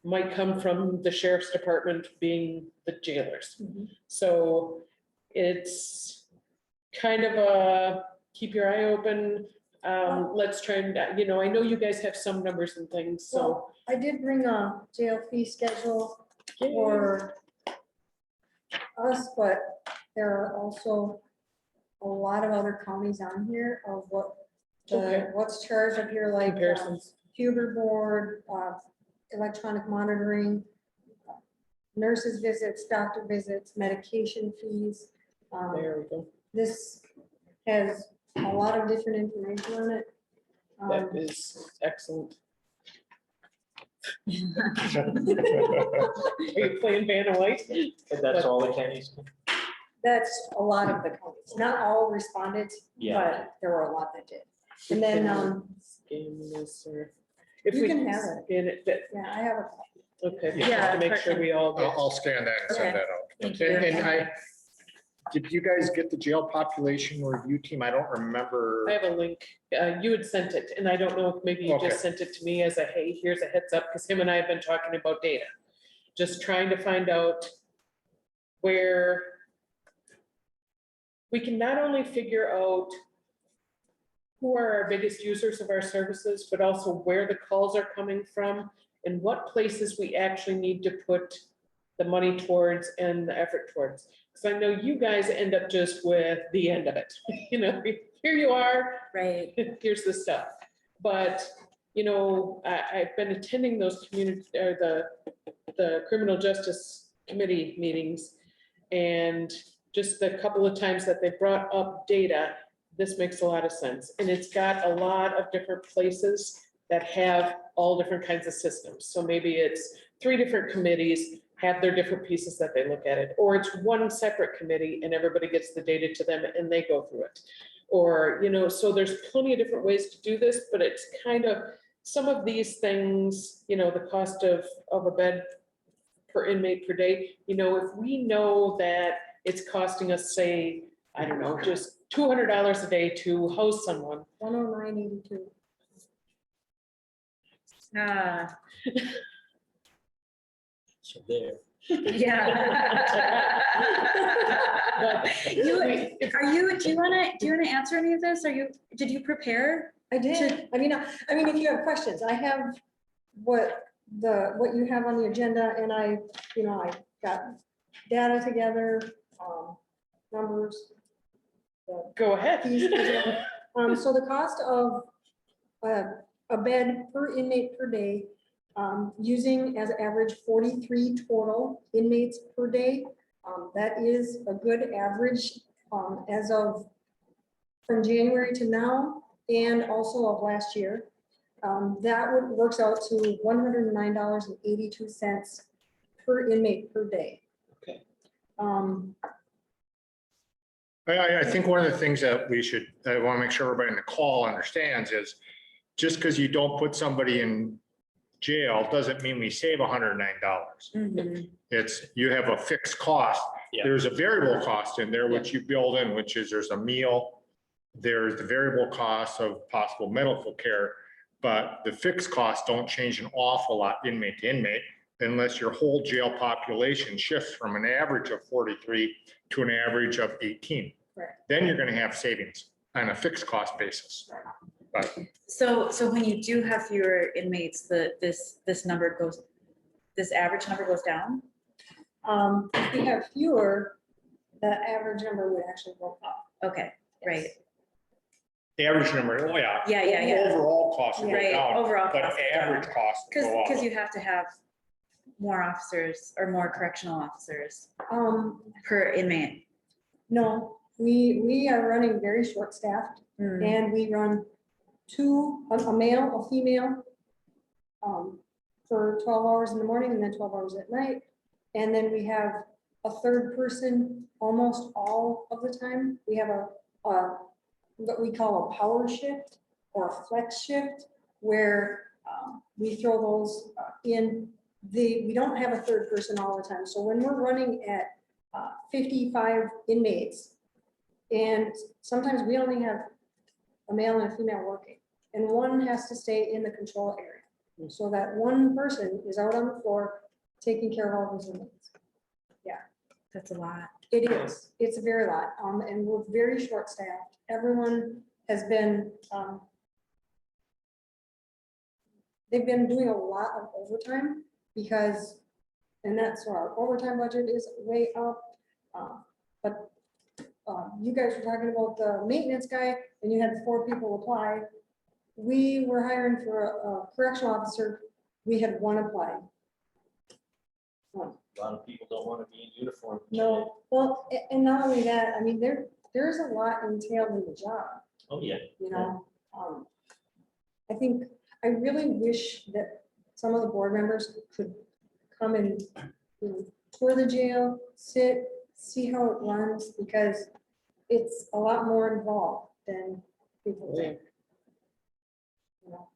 Speaker 1: might come from the sheriff's department being the jailers. So it's kind of a keep your eye open. Let's try and, I know you guys have some numbers and things, so.
Speaker 12: Well, I did bring a jail fee schedule for us, but there are also a lot of other counties on here of what's charged up here, like
Speaker 1: Comparisons.
Speaker 12: Huber Board, electronic monitoring, nurses visits, doctor visits, medication fees.
Speaker 1: There we go.
Speaker 12: This has a lot of different information on it.
Speaker 1: That is excellent. Are you playing Vanna White?
Speaker 3: That's all the counties.
Speaker 12: That's a lot of the counties, not all responded,
Speaker 3: Yeah.
Speaker 12: but there were a lot that did. And then,
Speaker 1: Scan this, or if
Speaker 12: You
Speaker 1: we
Speaker 12: can have it.
Speaker 1: scan it,
Speaker 12: yeah, I have a.
Speaker 1: okay,
Speaker 4: Yeah,
Speaker 1: to make sure we all get.
Speaker 10: I'll scan that and send
Speaker 4: Okay.
Speaker 10: that out.
Speaker 4: Thank you.
Speaker 10: And did you guys get the jail population review team? I don't remember.
Speaker 1: I have a link. You had sent it, and I don't know if maybe you
Speaker 10: Okay.
Speaker 1: just sent it to me as a, hey, here's a heads up, because him and I have been talking about data. Just trying to find out where we can not only figure out who are our biggest users of our services, but also where the calls are coming from and what places we actually need to put the money towards and the effort towards. Because I know you guys end up just with the end of it. Here you are,
Speaker 4: Right.
Speaker 1: here's the stuff. But, I've been attending those the Criminal Justice Committee meetings. And just the couple of times that they brought up data, this makes a lot of sense. And it's got a lot of different places that have all different kinds of systems. So maybe it's 3 different committees have their different pieces that they look at it, or it's one separate committee and everybody gets the data to them and they go through it. Or, so there's plenty of different ways to do this, but it's kind of, some of these things, the cost of a bed per inmate per day, if we know that it's costing us, say, I don't know, just $200 a day to host someone.
Speaker 12: 109.82.
Speaker 3: So there.
Speaker 4: Yeah. Do you wanna answer any of this? Did you prepare?
Speaker 12: I did. I mean, if you have questions, I have what you have on the agenda, and I got data together, numbers.
Speaker 1: Go ahead.
Speaker 12: So the cost of a bed per inmate per day, using as average 43 total inmates per day. That is a good average as of from January to now, and also of last year. Works out to $109.82 per inmate per day.
Speaker 3: Okay.
Speaker 10: I think one of the things that I want to make sure everybody in the call understands is just because you don't put somebody in jail doesn't mean we save $109. It's, you have a fixed cost.
Speaker 3: Yeah.
Speaker 10: There's a variable cost in there, which you build in, which is there's a meal, there's the variable cost of possible medical care, but the fixed costs don't change an awful lot inmate to inmate unless your whole jail population shifts from an average of 43 to an average of 18.
Speaker 12: Right.
Speaker 10: Then you're going to have savings on a fixed cost basis. But
Speaker 4: So when you do have fewer inmates, this average number goes down?
Speaker 12: If we have fewer, the average number would actually go up.
Speaker 4: Okay, right.
Speaker 10: the average number, oh yeah.
Speaker 4: Yeah.
Speaker 10: Overall cost will go
Speaker 4: Right,
Speaker 10: down,
Speaker 4: overall
Speaker 10: but
Speaker 4: cost.
Speaker 10: average cost will go up.
Speaker 4: Because you have to have more officers or more correctional officers per inmate.
Speaker 12: No, we are running very short-staffed, and we run two, a male, a female, for 12 hours in the morning and then 12 hours at night. And then we have a third person almost all of the time. We have what we call a power shift or a flex shift, where we throw those in. We don't have a third person all the time. So when we're running at 55 inmates, and sometimes we only have a male and a female working, and one has to stay in the control area. So that one person is out on the floor taking care of all those inmates. Yeah.
Speaker 4: That's a lot.
Speaker 12: It is. It's a very lot. And we're very short-staffed. Everyone has been, they've been doing a lot of overtime because, and that's why our overtime budget is way up. But you guys were talking about the maintenance guy, and you had 4 people apply. We were hiring for a correctional officer. We had 1 apply.
Speaker 3: A lot of people don't want to be in uniform.
Speaker 12: No, well, and not only that, I mean, there's a lot entailed in the job,
Speaker 3: Oh, yeah.
Speaker 12: you know? I think, I really wish that some of the board members could come and, you know, tour the jail, sit, see how it runs, because it's a lot more involved than people think. You know?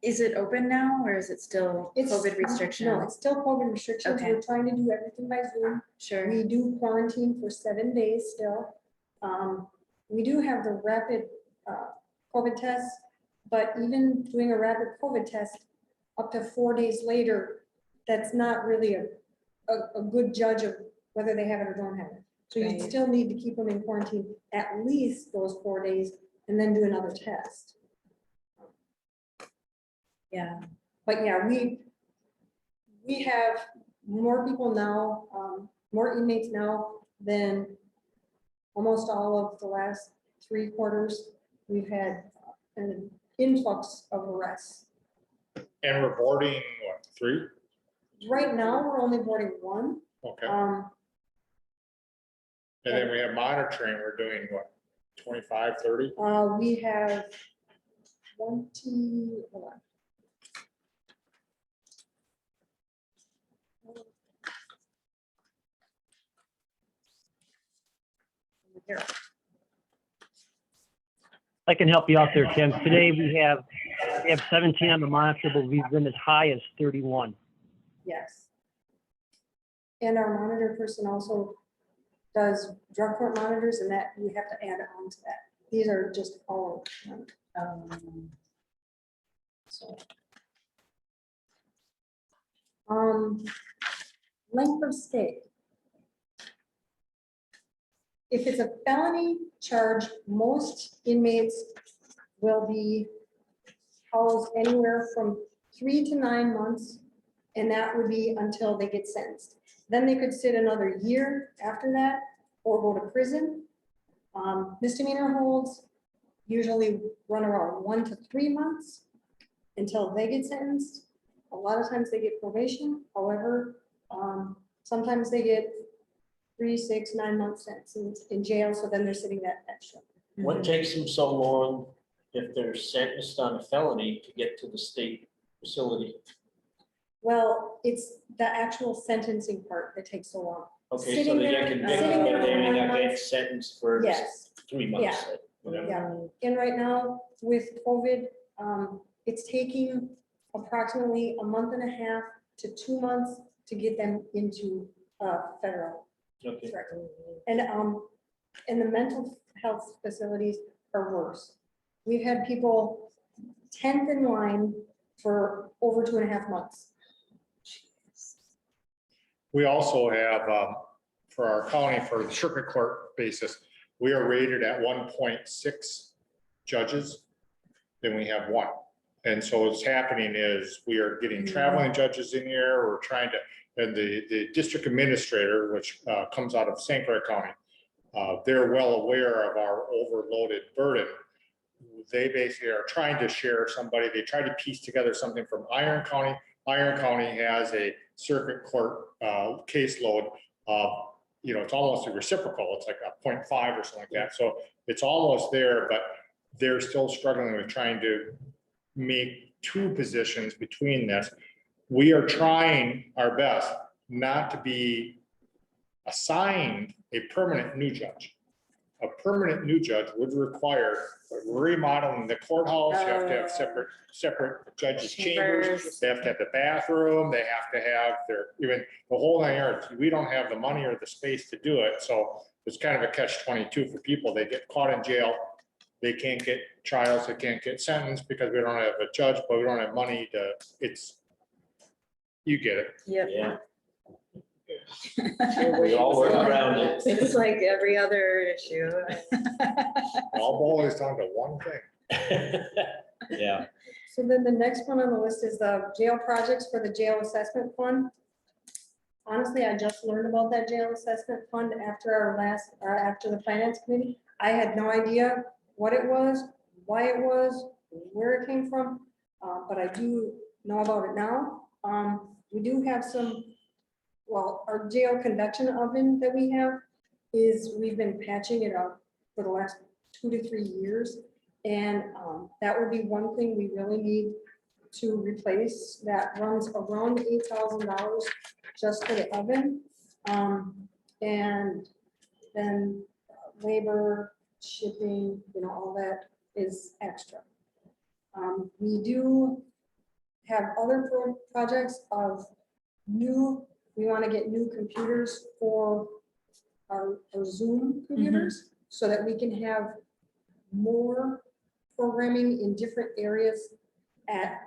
Speaker 4: Is it open now or is it still COVID restrictions?
Speaker 12: No, it's still COVID restrictions.
Speaker 4: Okay.
Speaker 12: We're trying to do everything by Zoom.
Speaker 4: Sure.
Speaker 12: We do quarantine for 7 days still. We do have the rapid COVID test, but even doing a rapid COVID test up to 4 days later, that's not really a good judge of whether they have it or don't have it. So you
Speaker 4: Right.
Speaker 12: still need to keep them in quarantine at least those 4 days and then do another test.
Speaker 4: Yeah.
Speaker 12: But yeah, we have more people now, more inmates now than almost all of the last 3 quarters. We've had an influx of arrests.
Speaker 10: And we're boarding, what, 3?
Speaker 12: Right now, we're only boarding 1.
Speaker 10: Okay, and then we have monitoring, we're doing what, 25, 30?
Speaker 12: We have 20, hold on. Here.
Speaker 13: I can help you out there, Tim. Today we have 17 on the monitor, but we've been as high as 31.
Speaker 12: Yes. And our monitor person also does drug court monitors, and that we have to add on to that. These are just all. So. length of stay. If it's a felony charge, most inmates will be housed anywhere from 3 to 9 months, and that would be until they get sentenced. Then they could sit another year after that, or go to prison. Misdemeanor holds usually run around 1 to 3 months until they get sentenced. A lot of times they get probation, however, sometimes they get 3, 6, 9 months sentence in jail, so then they're sitting that extra.
Speaker 3: What takes them so long if they're sentenced on a felony to get to the state facility?
Speaker 12: Well, it's the actual sentencing part that takes so long.
Speaker 3: Okay, so
Speaker 12: Sitting
Speaker 3: they
Speaker 12: there-
Speaker 3: get convicted,
Speaker 12: sitting there
Speaker 3: but they
Speaker 12: for
Speaker 3: may
Speaker 12: 9
Speaker 3: not get
Speaker 12: months.
Speaker 3: sentenced for
Speaker 12: Yes,
Speaker 3: 3 months.
Speaker 12: Yeah.
Speaker 3: whatever.
Speaker 12: yeah. And right now with COVID, it's taking approximately a month and a half to 2 months to get them into federal.
Speaker 3: Okay.
Speaker 12: And the mental health facilities are worse. We've had people 10th in line for over 2.5 months.
Speaker 10: We also have, for our county, for the circuit court basis, we are rated at 1.6 judges, then we have 1. And so what's happening is we are getting traveling judges in here, we're trying to, and the district administrator, which comes out of St. Clair County, they're well aware of our overloaded burden. They basically are trying to share somebody, they try to piece together something from Iron County. Iron County has a circuit court caseload of, it's almost a reciprocal, it's like a 0.5 or something like that. So it's almost there, but they're still struggling with trying to make 2 positions between this. We are trying our best not to be assigned a permanent new judge. A permanent new judge would require remodeling the courthouse, you have to have separate judges' chambers, they have to have the bathroom, they have to have even the whole 9 yards. We don't have the money or the space to do it, so it's kind of a catch-22 for people. They get caught in jail, they can't get trials, they can't get sentenced because we don't have a judge, but we don't have money you get it.
Speaker 4: Yep.
Speaker 3: Yeah. We all work around it.
Speaker 4: It's like every other issue.
Speaker 10: All boils down to one thing.
Speaker 3: Yeah.
Speaker 12: So then the next one on the list is the jail projects for the jail assessment fund. Honestly, I just learned about that jail assessment fund after after the finance committee. I had no idea what it was, why it was, where it came from, but I do know about it now. We do have our jail convection oven that we have we've been patching it up for the last 2 to 3 years. And that would be one thing we really need to replace. That runs around $8,000 just for the oven. And then labor, shipping, all that is extra. We do have other projects of we want to get new computers for our Zoom computers so that we can have more programming in different areas at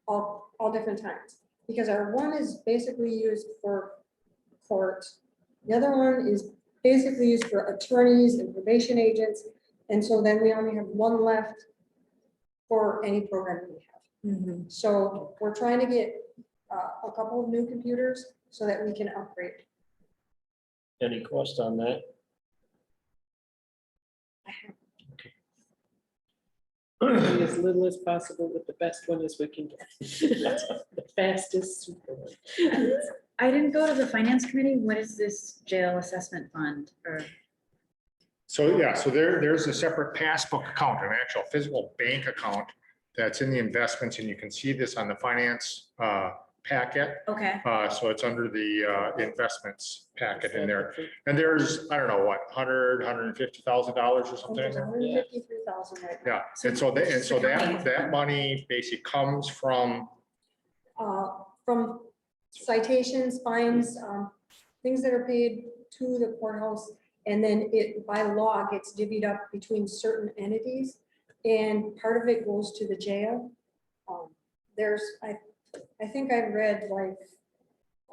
Speaker 12: all different times. Because our one is basically used for court. The other one is basically used for attorneys and probation agents. And so then we only have one left for any programming we have. So we're trying to get a couple of new computers so that we can upgrade.
Speaker 3: Any cost on that?
Speaker 1: As little as possible with the best one as we can get. The fastest. super one.
Speaker 4: I didn't go to the finance committee. What is this jail assessment fund or?
Speaker 10: So, yeah, so there's a separate passbook account, an actual physical bank account that's in the investments, and you can see this on the finance packet.
Speaker 4: Okay.
Speaker 10: So it's under the investments packet in there. And there's, I don't know, what, $150,000 or something?
Speaker 12: There's 153,000 right now.
Speaker 10: Yeah, and so that money basically comes from,
Speaker 12: Citations, fines, things that are paid to the courthouse. And then it, by law, gets divvied up between certain entities. And part of it goes to the jail. I think I've read like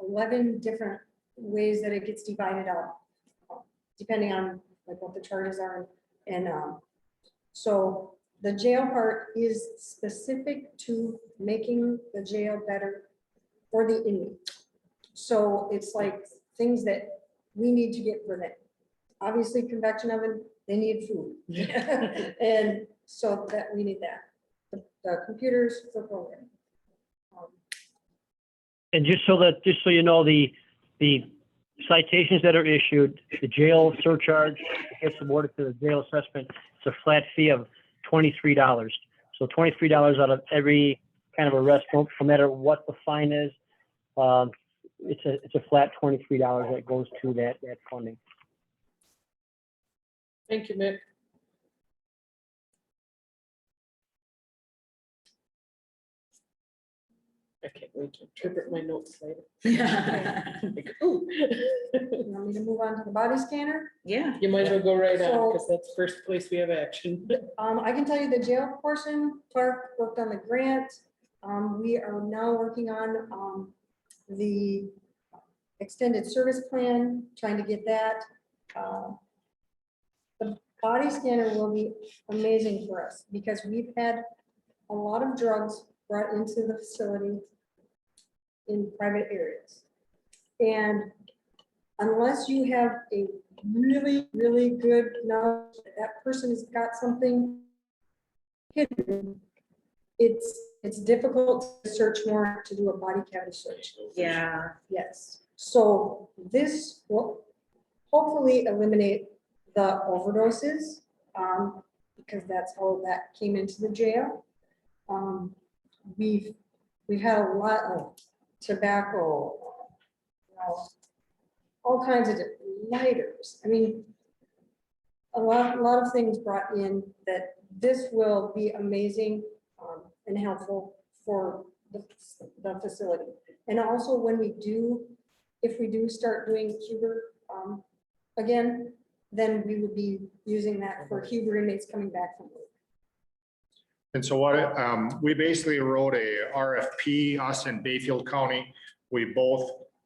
Speaker 12: 11 different ways that it gets divided out, depending on like what the charges are. And so the jail part is specific to making the jail better for the inmate. So it's like things that we need to get for them. Obviously, convection oven, they need food. And so that we need that. The computers for programming.
Speaker 13: And just so you know, the citations that are issued, the jail surcharge gets awarded to the jail assessment. It's a flat fee of $23. So $23 out of every kind of arrest, no matter what the fine is. It's a flat $23 that goes to that funding.
Speaker 1: Thank you, Mick. I can't wait to interpret my notes later. Like, ooh.
Speaker 12: You want me to move on to the body scanner?
Speaker 4: Yeah.
Speaker 1: You might as well go right on,
Speaker 12: So-
Speaker 1: because that's the first place we have action.
Speaker 12: I can tell you the jail portion, Clark worked on the grant. We are now working on the extended service plan, trying to get that. The body scanner will be amazing for us because we've had a lot of drugs brought into the facility in private areas. And unless you have a really, really good knowledge that that person has got something hidden, it's difficult to search warrant to do a body cavity search.
Speaker 4: Yeah.
Speaker 12: Yes, so this will hopefully eliminate the overdoses, because that's how that came into the jail. We've had a lot of tobacco, you know, all kinds of different lighters. I mean, a lot of things brought in that this will be amazing and helpful for the facility. And also when if we do start doing Huber again, then we would be using that for Huber inmates coming back from work.
Speaker 10: And so what, we basically wrote a RFP, us and Bayfield County.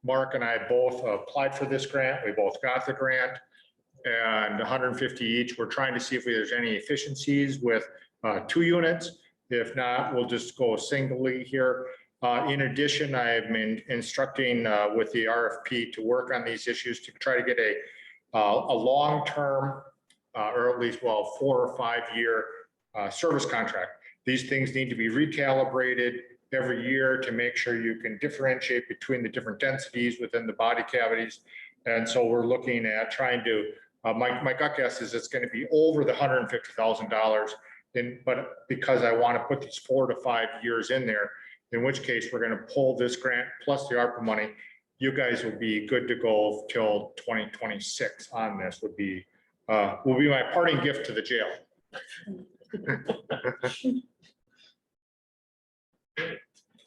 Speaker 10: Mark and I both applied for this grant. We both got the grant and 150 each. We're trying to see if there's any efficiencies with 2 units. If not, we'll just go singly here. In addition, I've been instructing with the RFP to work on these issues to try to get a long-term, or at least, 4 or 5 year service contract. These things need to be recalibrated every year to make sure you can differentiate between the different densities within the body cavities. And so we're looking at trying to, my gut guess is it's going to be over the $150,000. But because I want to put these 4 to 5 years in there, in which case we're going to pull this grant plus the ARPA money, you guys will be good to go till 2026 on this will be my parting gift to the jail.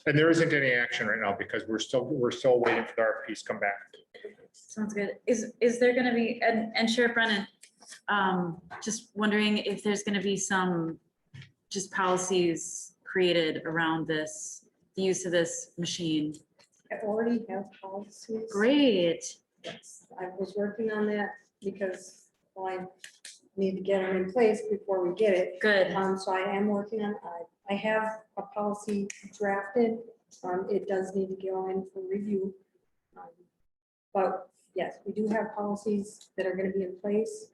Speaker 10: And there isn't any action right now because we're still waiting for the RFPs to come back.
Speaker 4: Sounds good. Is there gonna be, and Sheriff Brennan, just wondering if there's gonna be some just policies created around this, the use of this machine?
Speaker 12: I already have policies.
Speaker 4: Great.
Speaker 12: Yes, I was working on that because I need to get them in place before we get it.
Speaker 4: Good.
Speaker 12: So I am working on, I have a policy drafted. It does need to go in for review. But yes, we do have policies that are going to be in place.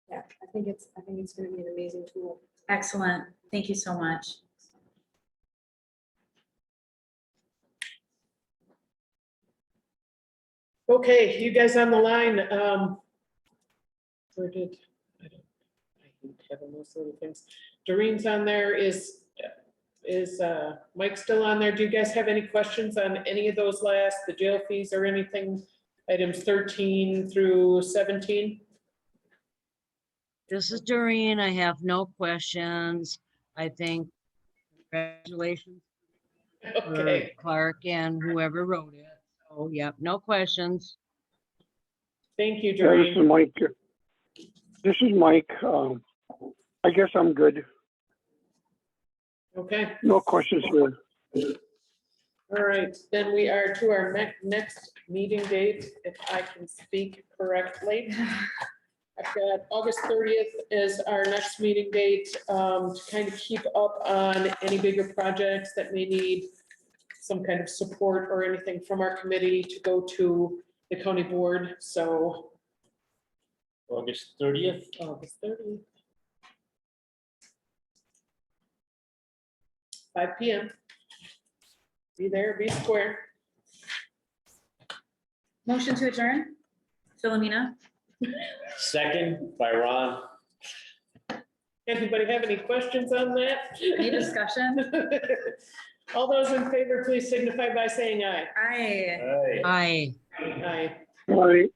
Speaker 12: Yeah, I think it's going to be an amazing tool.
Speaker 4: Excellent. Thank you so much.
Speaker 1: Okay, you guys on the line, where did, I hate having those little things. Doreen's on there, is Mike still on there? Do you guys have any questions on any of those last, the jail fees or anything? Items 13 through 17?
Speaker 6: This is Doreen. I have no questions. I think congratulations for
Speaker 1: Okay,
Speaker 6: Clark and whoever wrote it. So, yep, no questions.
Speaker 1: thank you,
Speaker 11: Yeah, this is
Speaker 1: Doreen.
Speaker 11: Mike. This is Mike. I guess I'm good.
Speaker 1: Okay,
Speaker 11: No questions here.
Speaker 1: All right, then we are to our next meeting date, if I can speak correctly. I've got August 30th is our next meeting date, to kind of keep up on any bigger projects that may need some kind of support or anything from our committee to go to the county board, so
Speaker 3: August 30th.
Speaker 1: August 30th. 5 PM. Be there, be square.
Speaker 4: Motion to adjourn? Philomena?
Speaker 3: Second by Ron.
Speaker 1: Anybody have any questions on that?
Speaker 4: Any discussion?
Speaker 1: All those in favor, please signify by saying aye.
Speaker 4: Aye.
Speaker 3: Aye.
Speaker 6: Aye.
Speaker 1: Aye.
Speaker 11: Right.